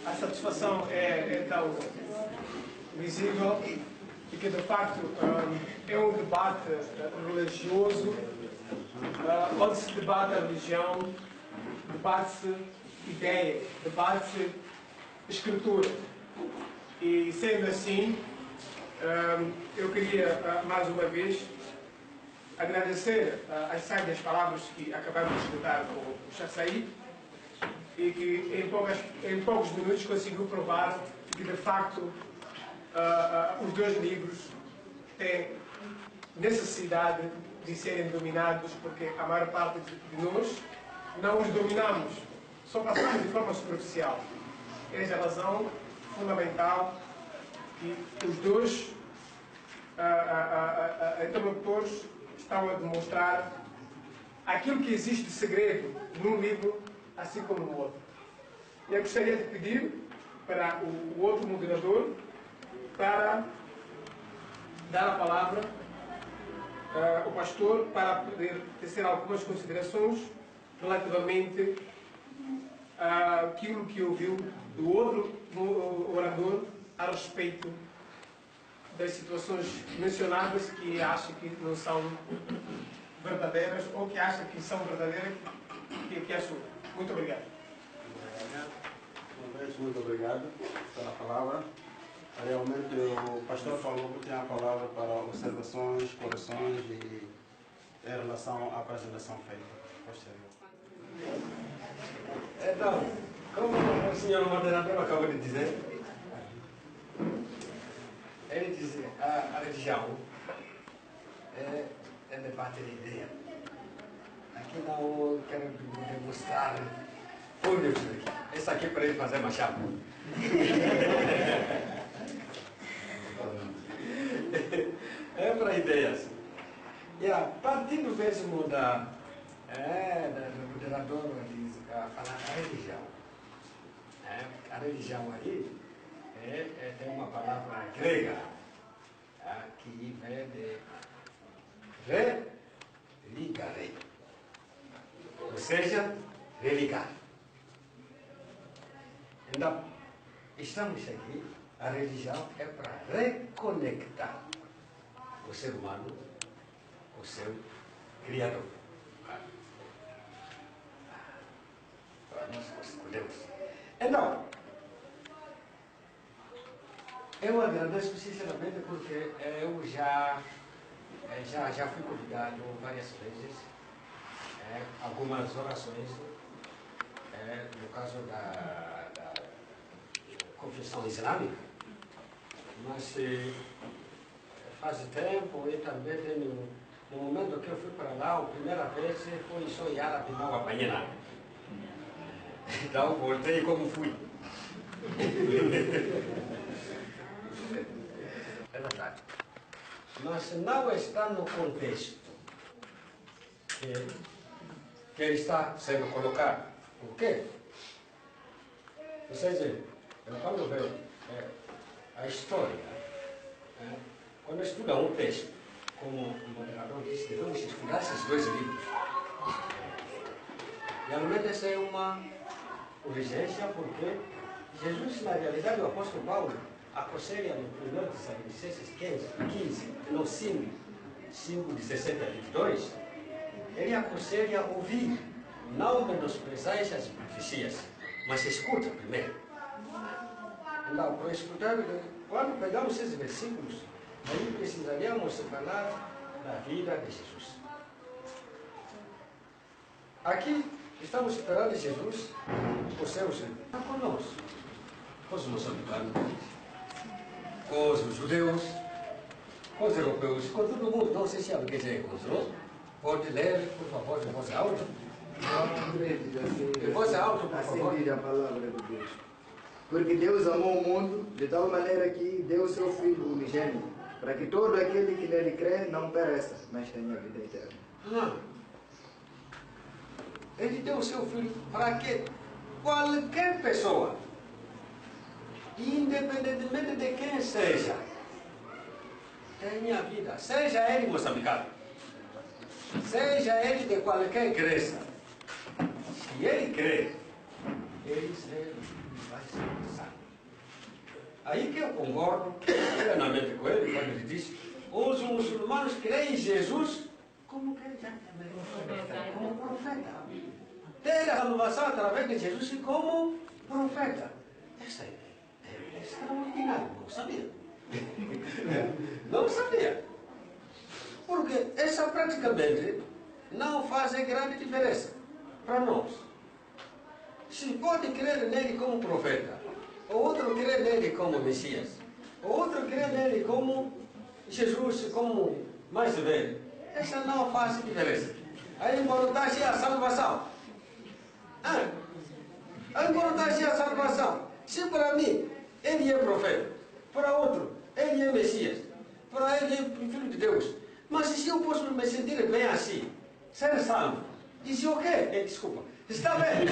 Speaker 8: A satisfação é tão visível e que de facto é um debate religioso, onde se debate a religião, debate-se ideia, debate-se escritura. E sendo assim, eu queria mais uma vez agradecer as sábias palavras que acabamos de escutar com o Chassaí e que em poucos minutos conseguiu provar que, de facto, os dois livros têm necessidade de serem dominados, porque a maior parte de nós não os dominamos, só passamos de forma superficial. Essa é a razão fundamental que os dois interlocutores estão a demonstrar aquilo que existe de segredo num livro, assim como no outro. Eu gostaria de pedir para o outro moderador para dar a palavra ao pastor para poder tecer algumas considerações relativamente àquilo que ouviu do outro orador a respeito das situações mencionadas que acha que não são verdadeiras ou que acha que são verdadeiras, que assume. Muito obrigado.
Speaker 3: Uma vez, muito obrigado pela palavra. Realmente o pastor falou que tem a palavra para observações, correções e em relação à apresentação feita. Posterior.
Speaker 5: Então, como o senhor moderador acabou de dizer, ele diz a religião é debate de ideia. Aqui não quero demonstrar folhas aqui. Esse aqui é para ele fazer machado. É para ideias. E partindo mesmo do moderador diz, falar a religião. A religião aí tem uma palavra grega que vem de religare, ou seja, religar. Então, estamos aqui, a religião é para reconectar o ser humano com o seu Criador. Nós escolhemos. Então, eu agradeço sinceramente porque eu já fui convidado várias vezes, algumas orações, no caso da confissão islâmica, mas faz tempo e também no momento que eu fui para lá, a primeira vez foi só em árabe, não apanhei nada. Então voltei como fui. É verdade. Mas não está no contexto que está sendo colocado. Por quê? Ou seja, quando vê a história, quando estuda um texto, como o moderador disse, devemos estudar esses dois livros. Realmente essa é uma urgência, porque Jesus, na realidade, o apóstolo Paulo, aconselha no 1 Tessalonicenses 15, no 5, 17 a 22, ele aconselha a ouvir, não menosprezais as profecias, mas escuta primeiro. Então, para escutar, quando pegamos esses versículos, aí precisaríamos falar da vida de Jesus. Aqui estamos esperando Jesus, os seus conosco, com os moçambicanos, com os judeus, com os europeus, com todo mundo. Não sei se alguém já encontrou. Pode ler, por favor, em voz alta. Em voz alta, por favor.
Speaker 10: Assim diz a palavra de Deus. Porque Deus amou o mundo de tal maneira que deu o seu Filho unigênito, para que todo aquele que nele crê não pereça, mas tenha vida eterna.
Speaker 5: Ele deu o seu Filho para que qualquer pessoa, independentemente de quem seja, tenha vida. Seja ele moçambicano, seja ele de qualquer crença. Se ele crê, ele vai ser salvo. Aí que eu concordo plenamente com ele, quando ele diz: os muçulmanos creem em Jesus como profeta. Tem a renovação através de Jesus como profeta. Essa é extraordinário, não sabia. Não sabia. Porque essa praticamente não faz grande diferença para nós. Se pode crer nele como profeta, o outro crer nele como Messias, o outro crer nele como Jesus, como mais velho, essa não faz diferença. A importante é a salvação. A importante é a salvação. Se para mim ele é profeta, para outro ele é Messias, para ele é Filho de Deus, mas se eu posso me sentir bem assim, ser salvo, diz o quê? Desculpa, está bem?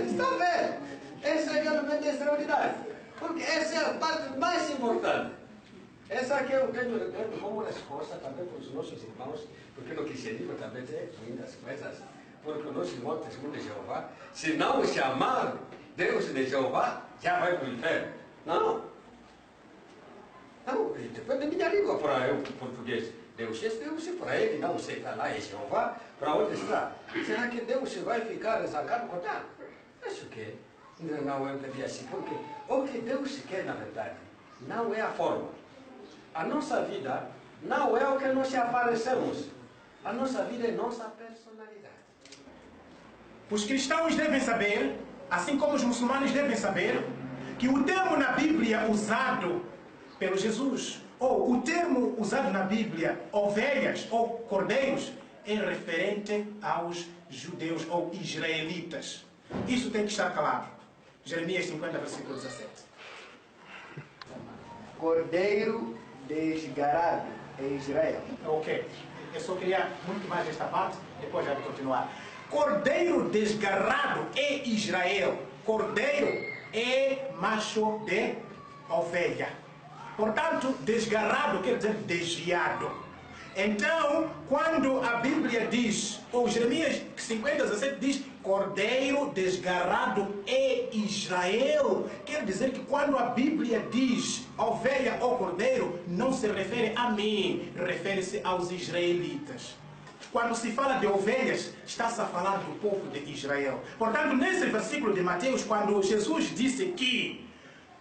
Speaker 5: Está bem? Essa é realmente extraordinária, porque essa é a parte mais importante. Essa que eu tenho como resposta também para os nossos irmãos, porque no cristianismo também tem muitas coisas, porque o nosso irmão testemunho de Jeová, se não chamar Deus de Jeová, já vai para o inferno. Não. Não, depende da minha língua para eu, português. Deus é Deus, para ele não sei falar é Jeová, para onde está? Será que Deus vai ficar zangado com nada? Acho que não é assim, porque o que Deus quer, na verdade, não é a forma. A nossa vida não é o que nós aparecemos. A nossa vida é nossa personalidade.
Speaker 9: Os cristãos devem saber, assim como os muçulmanos devem saber, que o termo na Bíblia usado pelo Jesus, ou o termo usado na Bíblia, ovelhas ou cordeiros, é referente aos judeus ou israelitas. Isso tem que estar claro. Jeremias 50, versículo 17.
Speaker 10: Cordeiro desgarrado é Israel.
Speaker 9: Ok. Eu só queria muito mais esta parte, depois já vou continuar. Cordeiro desgarrado é Israel. Cordeiro é macho de ovelha. Portanto, desgarrado quer dizer desviado. Então, quando a Bíblia diz, ou Jeremias 50, 17 diz, cordeiro desgarrado é Israel, quer dizer que quando a Bíblia diz ovelha ou cordeiro, não se refere a mim, refere-se aos israelitas. Quando se fala de ovelhas, está-se a falar do povo de Israel. Portanto, nesse versículo de Mateus, quando Jesus disse que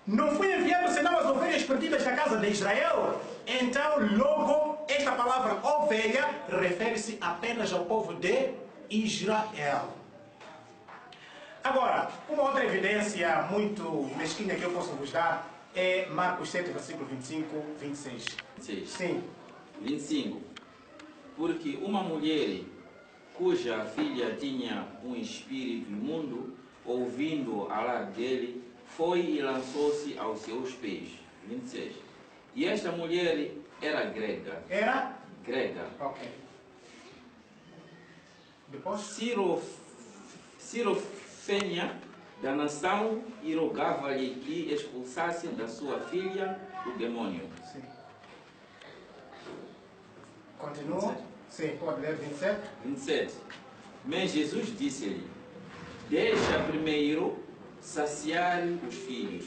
Speaker 9: não fui enviado senão as ovelhas perdidas da casa de Israel, então logo esta palavra ovelha refere-se apenas ao povo de Israel. Agora, uma outra evidência muito mesquinha que eu posso vos dar é Marcos 7, versículo 25, 26. Sim.
Speaker 6: 25. Porque uma mulher cuja filha tinha um espírito imundo, ouvindo falar dele, foi e lançou-se aos seus pés. 26. E esta mulher era grega.
Speaker 9: Era?
Speaker 6: Grega.
Speaker 9: Ok. Depois?
Speaker 6: Sirofênia da nação e rogava-lhe que expulsasse da sua filha o demônio.
Speaker 9: Sim. Continua. Sim, pode ler 27.
Speaker 6: 27. Mas Jesus disse-lhe: deixa primeiro saciar os filhos,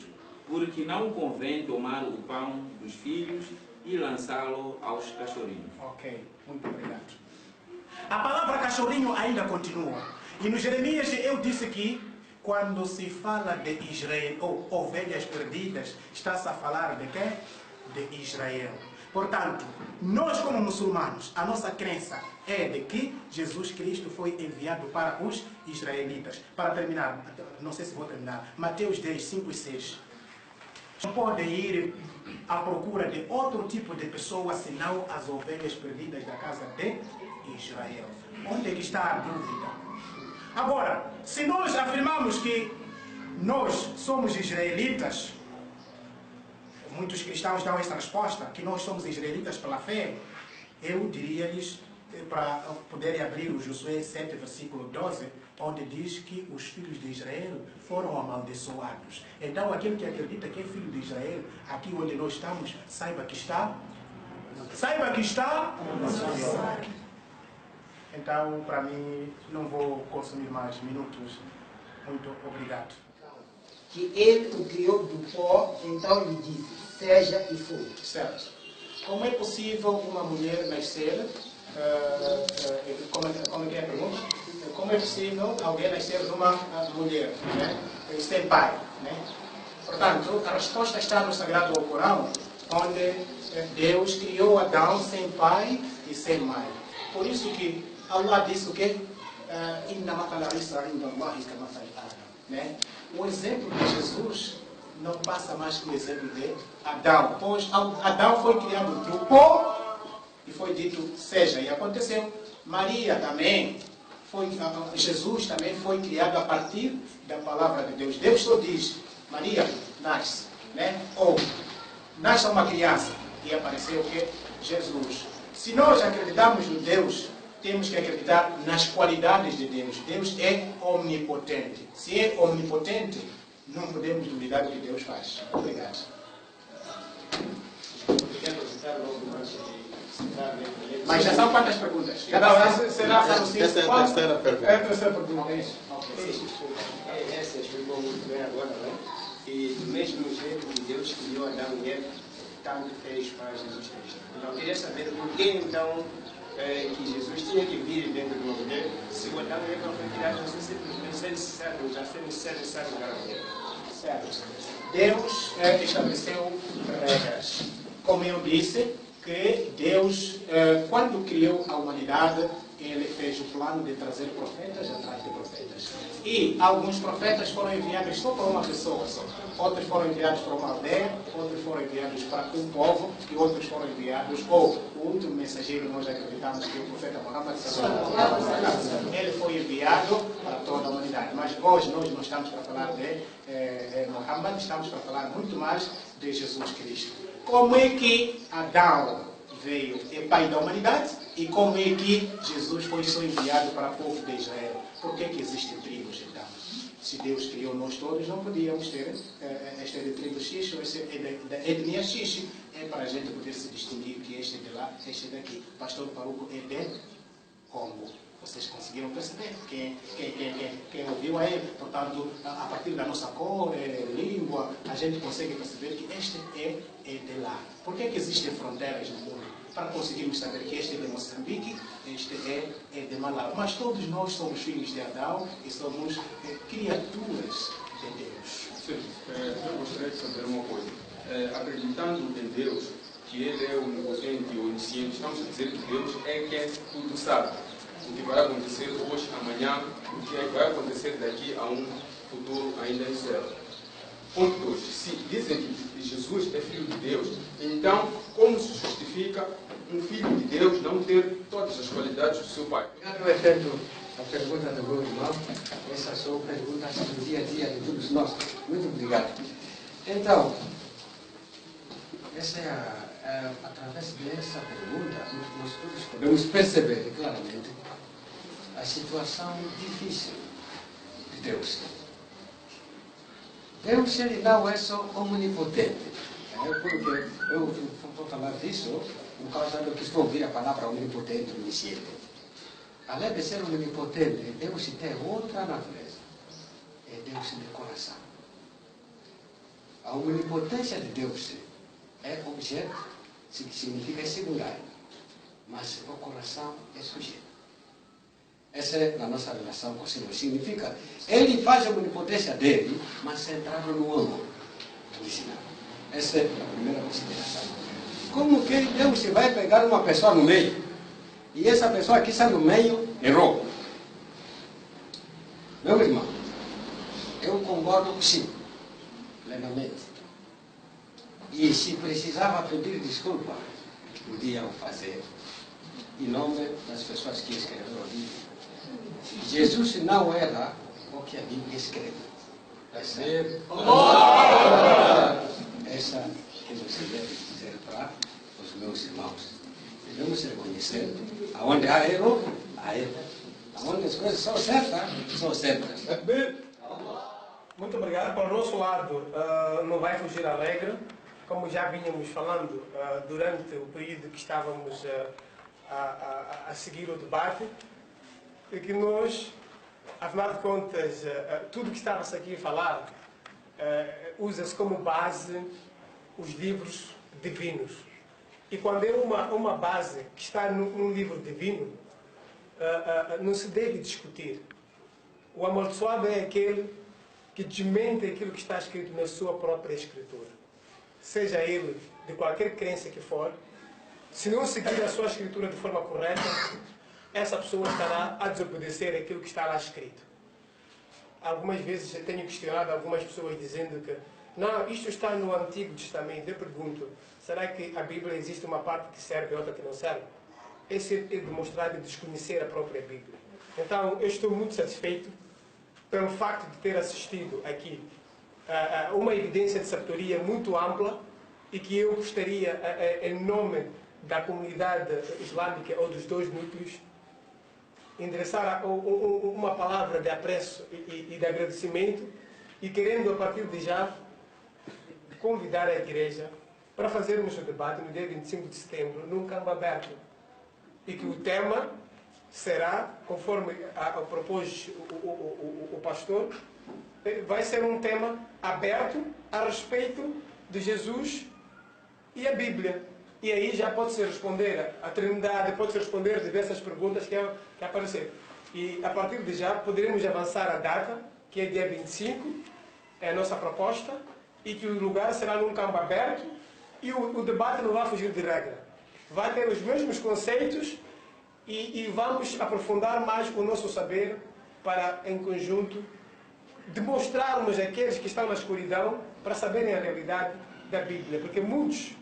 Speaker 6: porque não convém tomar o pão dos filhos e lançá-lo aos cachorrinhos.
Speaker 9: Ok, muito obrigado. A palavra cachorrinho ainda continua. E no Jeremias eu disse que quando se fala de Israel ou ovelhas perdidas, está-se a falar de quê? De Israel. Portanto, nós como muçulmanos, a nossa crença é de que Jesus Cristo foi enviado para os israelitas. Para terminar, não sei se vou terminar, Mateus 10, 5 e 6. Não podem ir à procura de outro tipo de pessoa senão as ovelhas perdidas da casa de Israel. Onde é que está a dúvida? Agora, se nós afirmamos que nós somos israelitas, muitos cristãos dão essa resposta, que nós somos israelitas pela fé, eu diria-lhes para poderem abrir o Josué 7, versículo 12, onde diz que os filhos de Israel foram amaldiçoados. Então, aquele que acredita que é filho de Israel, aqui onde nós estamos, saiba que está amaldiçoado. Então, para mim, não vou consumir mais minutos. Muito obrigado.
Speaker 10: Que ele o criou do pó, então lhe disse, seja e foi.
Speaker 9: Certo. Como é possível uma mulher nascer? Como é que é a pergunta? Como é possível alguém nascer de uma mulher, né? Sem pai, né? Portanto, a resposta está no Sagrado Alcorão, onde Deus criou Adão sem pai e sem mãe. Por isso que Allah disse o quê? Inna mathala Isa inda Allahi ka mathali Adam, né? O exemplo de Jesus não passa mais que o exemplo de Adão, pois Adão foi criado do pó e foi dito seja, e aconteceu. Maria também Jesus também foi criado a partir da palavra de Deus. Deus só diz, Maria, nasce, né? Ou nasce uma criança e apareceu o quê? Jesus. Se nós acreditamos no Deus, temos que acreditar nas qualidades de Deus. Deus é omnipotente. Se é omnipotente, não podemos duvidar do que Deus faz. Obrigado. Mas já são quantas perguntas?
Speaker 3: Será essa é a terceira pergunta.
Speaker 8: É a terceira pergunta, é isso.
Speaker 5: Essa explicou muito bem agora, né? E do mesmo jeito que Deus criou Adão e Eva, tanto fez para Jesus Cristo. Então, eu queria saber por que, então, que Jesus tinha que vir dentro de uma mulher, se o Adão e Eva foi criado simplesmente sem servos, já sem servos para a mulher.
Speaker 9: Certo. Deus estabeleceu regras. Como eu disse, que Deus, quando criou a humanidade, Ele fez o plano de trazer profetas atrás de profetas. E alguns profetas foram enviados só para uma pessoa só. Outros foram enviados para uma aldeia, outros foram enviados para um povo e outros foram enviados, ou o último mensageiro, nós acreditamos que o profeta Muhammad, ele foi enviado para toda a humanidade. Mas hoje nós não estamos para falar de Muhammad, estamos para falar muito mais de Jesus Cristo. Como é que Adão veio, é pai da humanidade, e como é que Jesus foi só enviado para o povo de Israel? Por que existem tribos, então? Se Deus criou nós todos, não podíamos ter este é de tribo X ou este é da etnia X. É para a gente poder se distinguir que este é de lá, este é daqui. Pastor Paruco é de Congo. Vocês conseguiram perceber? Quem ouviu aí, portanto, a partir da nossa cor, língua, a gente consegue perceber que este é de lá. Por que existem fronteiras no mundo? Para conseguirmos saber que este é de Moçambique, este é de Malawi. Mas todos nós somos filhos de Adão e somos criaturas de Deus.
Speaker 11: Sim, eu gostaria de saber uma coisa. Acreditando em Deus, que Ele é onipotente e onisciente, estamos a dizer que Deus é quem tudo sabe. O que vai acontecer hoje, amanhã, o que vai acontecer daqui a um futuro ainda incerto. Ponto 2. Se dizem que Jesus é filho de Deus, então como se justifica um filho de Deus não ter todas as qualidades do seu pai?
Speaker 5: Obrigado, efeito, a pergunta do meu irmão. Essas são perguntas do dia a dia de todos nós. Muito obrigado. Então, através dessa pergunta, nós todos podemos perceber claramente a situação difícil de Deus. Deus, ele não é só omnipotente. Porque eu vou falar disso por causa do que estou ouvindo a palavra omnipotente, onisciente. Além de ser omnipotente, Deus tem outra natureza. É Deus de coração. A omnipotência de Deus é objeto, significa singular, mas o coração é sujeito. Essa é a nossa relação com o Senhor. Significa, Ele faz a omnipotência dele, mas centrado no amor original. Essa é a primeira consideração. Como que Deus vai pegar uma pessoa no meio, e essa pessoa que está no meio errou? Meu irmão, eu concordo sim, plenamente. E se precisava pedir desculpa, podiam fazer, em nome das pessoas que escreveram o livro. Jesus não era o que a Bíblia escreve. Essa que você deve dizer para os meus irmãos. Devemos reconhecer aonde há erro, há erro. Aonde as coisas são certas, são certas.
Speaker 8: Muito obrigado. Para o nosso lado, não vai fugir a regra. Como já vínhamos falando durante o período que estávamos a seguir o debate, é que nós, afinal de contas, tudo que estava-se aqui a falar usa-se como base os livros divinos. E quando é uma base que está num livro divino, não se deve discutir. O amaldiçoado é aquele que desmente aquilo que está escrito na sua própria escritura. Seja ele de qualquer crença que for, se não seguir a sua escritura de forma correta, essa pessoa estará a desobedecer aquilo que está lá escrito. Algumas vezes eu tenho questionado algumas pessoas dizendo que não, isto está no Antigo Testamento. Eu pergunto, será que a Bíblia existe uma parte que serve e outra que não serve? Esse é demonstrado de desconhecer a própria Bíblia. Então, eu estou muito satisfeito pelo facto de ter assistido aqui uma evidência de sabedoria muito ampla e que eu gostaria, em nome da comunidade islâmica ou dos dois núcleos, endereçar uma palavra de apreço e de agradecimento e querendo, a partir de já, convidar a igreja para fazermos o debate no dia 25 de setembro, num campo aberto. E que o tema será, conforme propôs o pastor, vai ser um tema aberto a respeito de Jesus e a Bíblia. E aí já pode-se responder a Trindade, pode-se responder diversas perguntas que aparecer. E a partir de já poderemos avançar a data, que é dia 25, é a nossa proposta, e que o lugar será num campo aberto e o debate não vai fugir de regra. Vai ter os mesmos conceitos e vamos aprofundar mais o nosso saber para, em conjunto, demonstrarmos àqueles que estão na escuridão para saberem a realidade da Bíblia. Porque muitos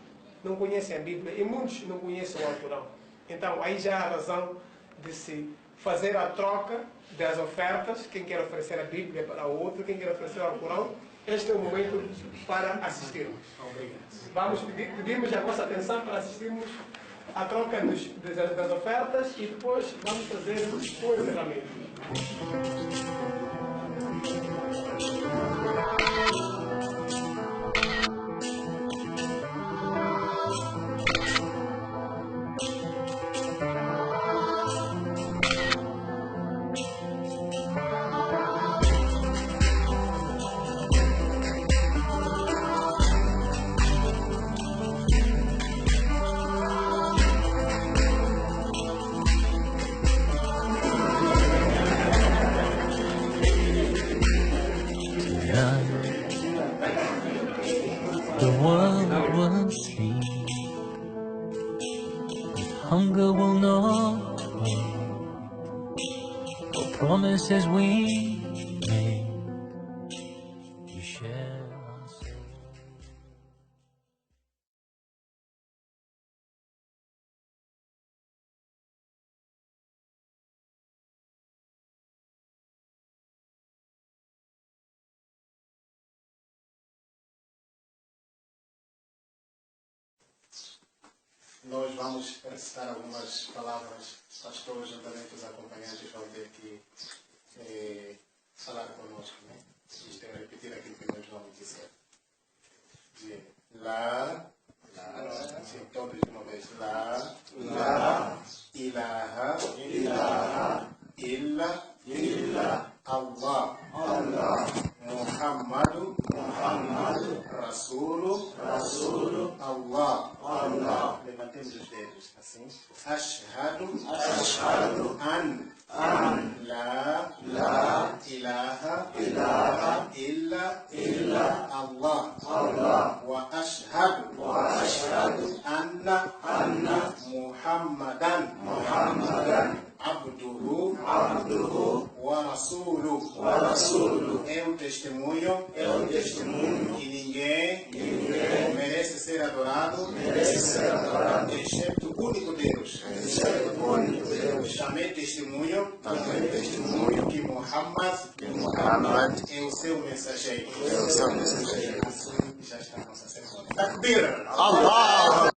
Speaker 8: não conhecem a Bíblia e muitos não conhecem o Alcorão. Então, aí já há razão de se fazer a troca das ofertas. Quem quer oferecer a Bíblia para o outro, quem quer oferecer o Alcorão. Este é o momento para assistirmos. Vamos pedimos a vossa atenção para assistirmos à troca das ofertas e depois vamos fazer o encerramento.
Speaker 1: The world will see. Hunger will not for promises we made. We share our soul.
Speaker 4: Nós vamos recitar algumas palavras. Pastores, juntamente os acompanhantes, vão ter que falar conosco, né? Isto é repetir aquilo que nós vamos dizer. Lá, sim, todos de uma vez. Lá, ilaha, illa, Allah, Muhammadu, Rasulu, Allah. Levantemos os dedos assim. Ashhadu, an la ilaha illa Allah. Wa ashhadu anna Muhammadan abduhu wa rasuluhu. É um testemunho que ninguém merece ser adorado excepto o único Deus. Também testemunho que Muhammad é o seu mensageiro. Assim já está a nossa cerimônia. Takbir! Allah!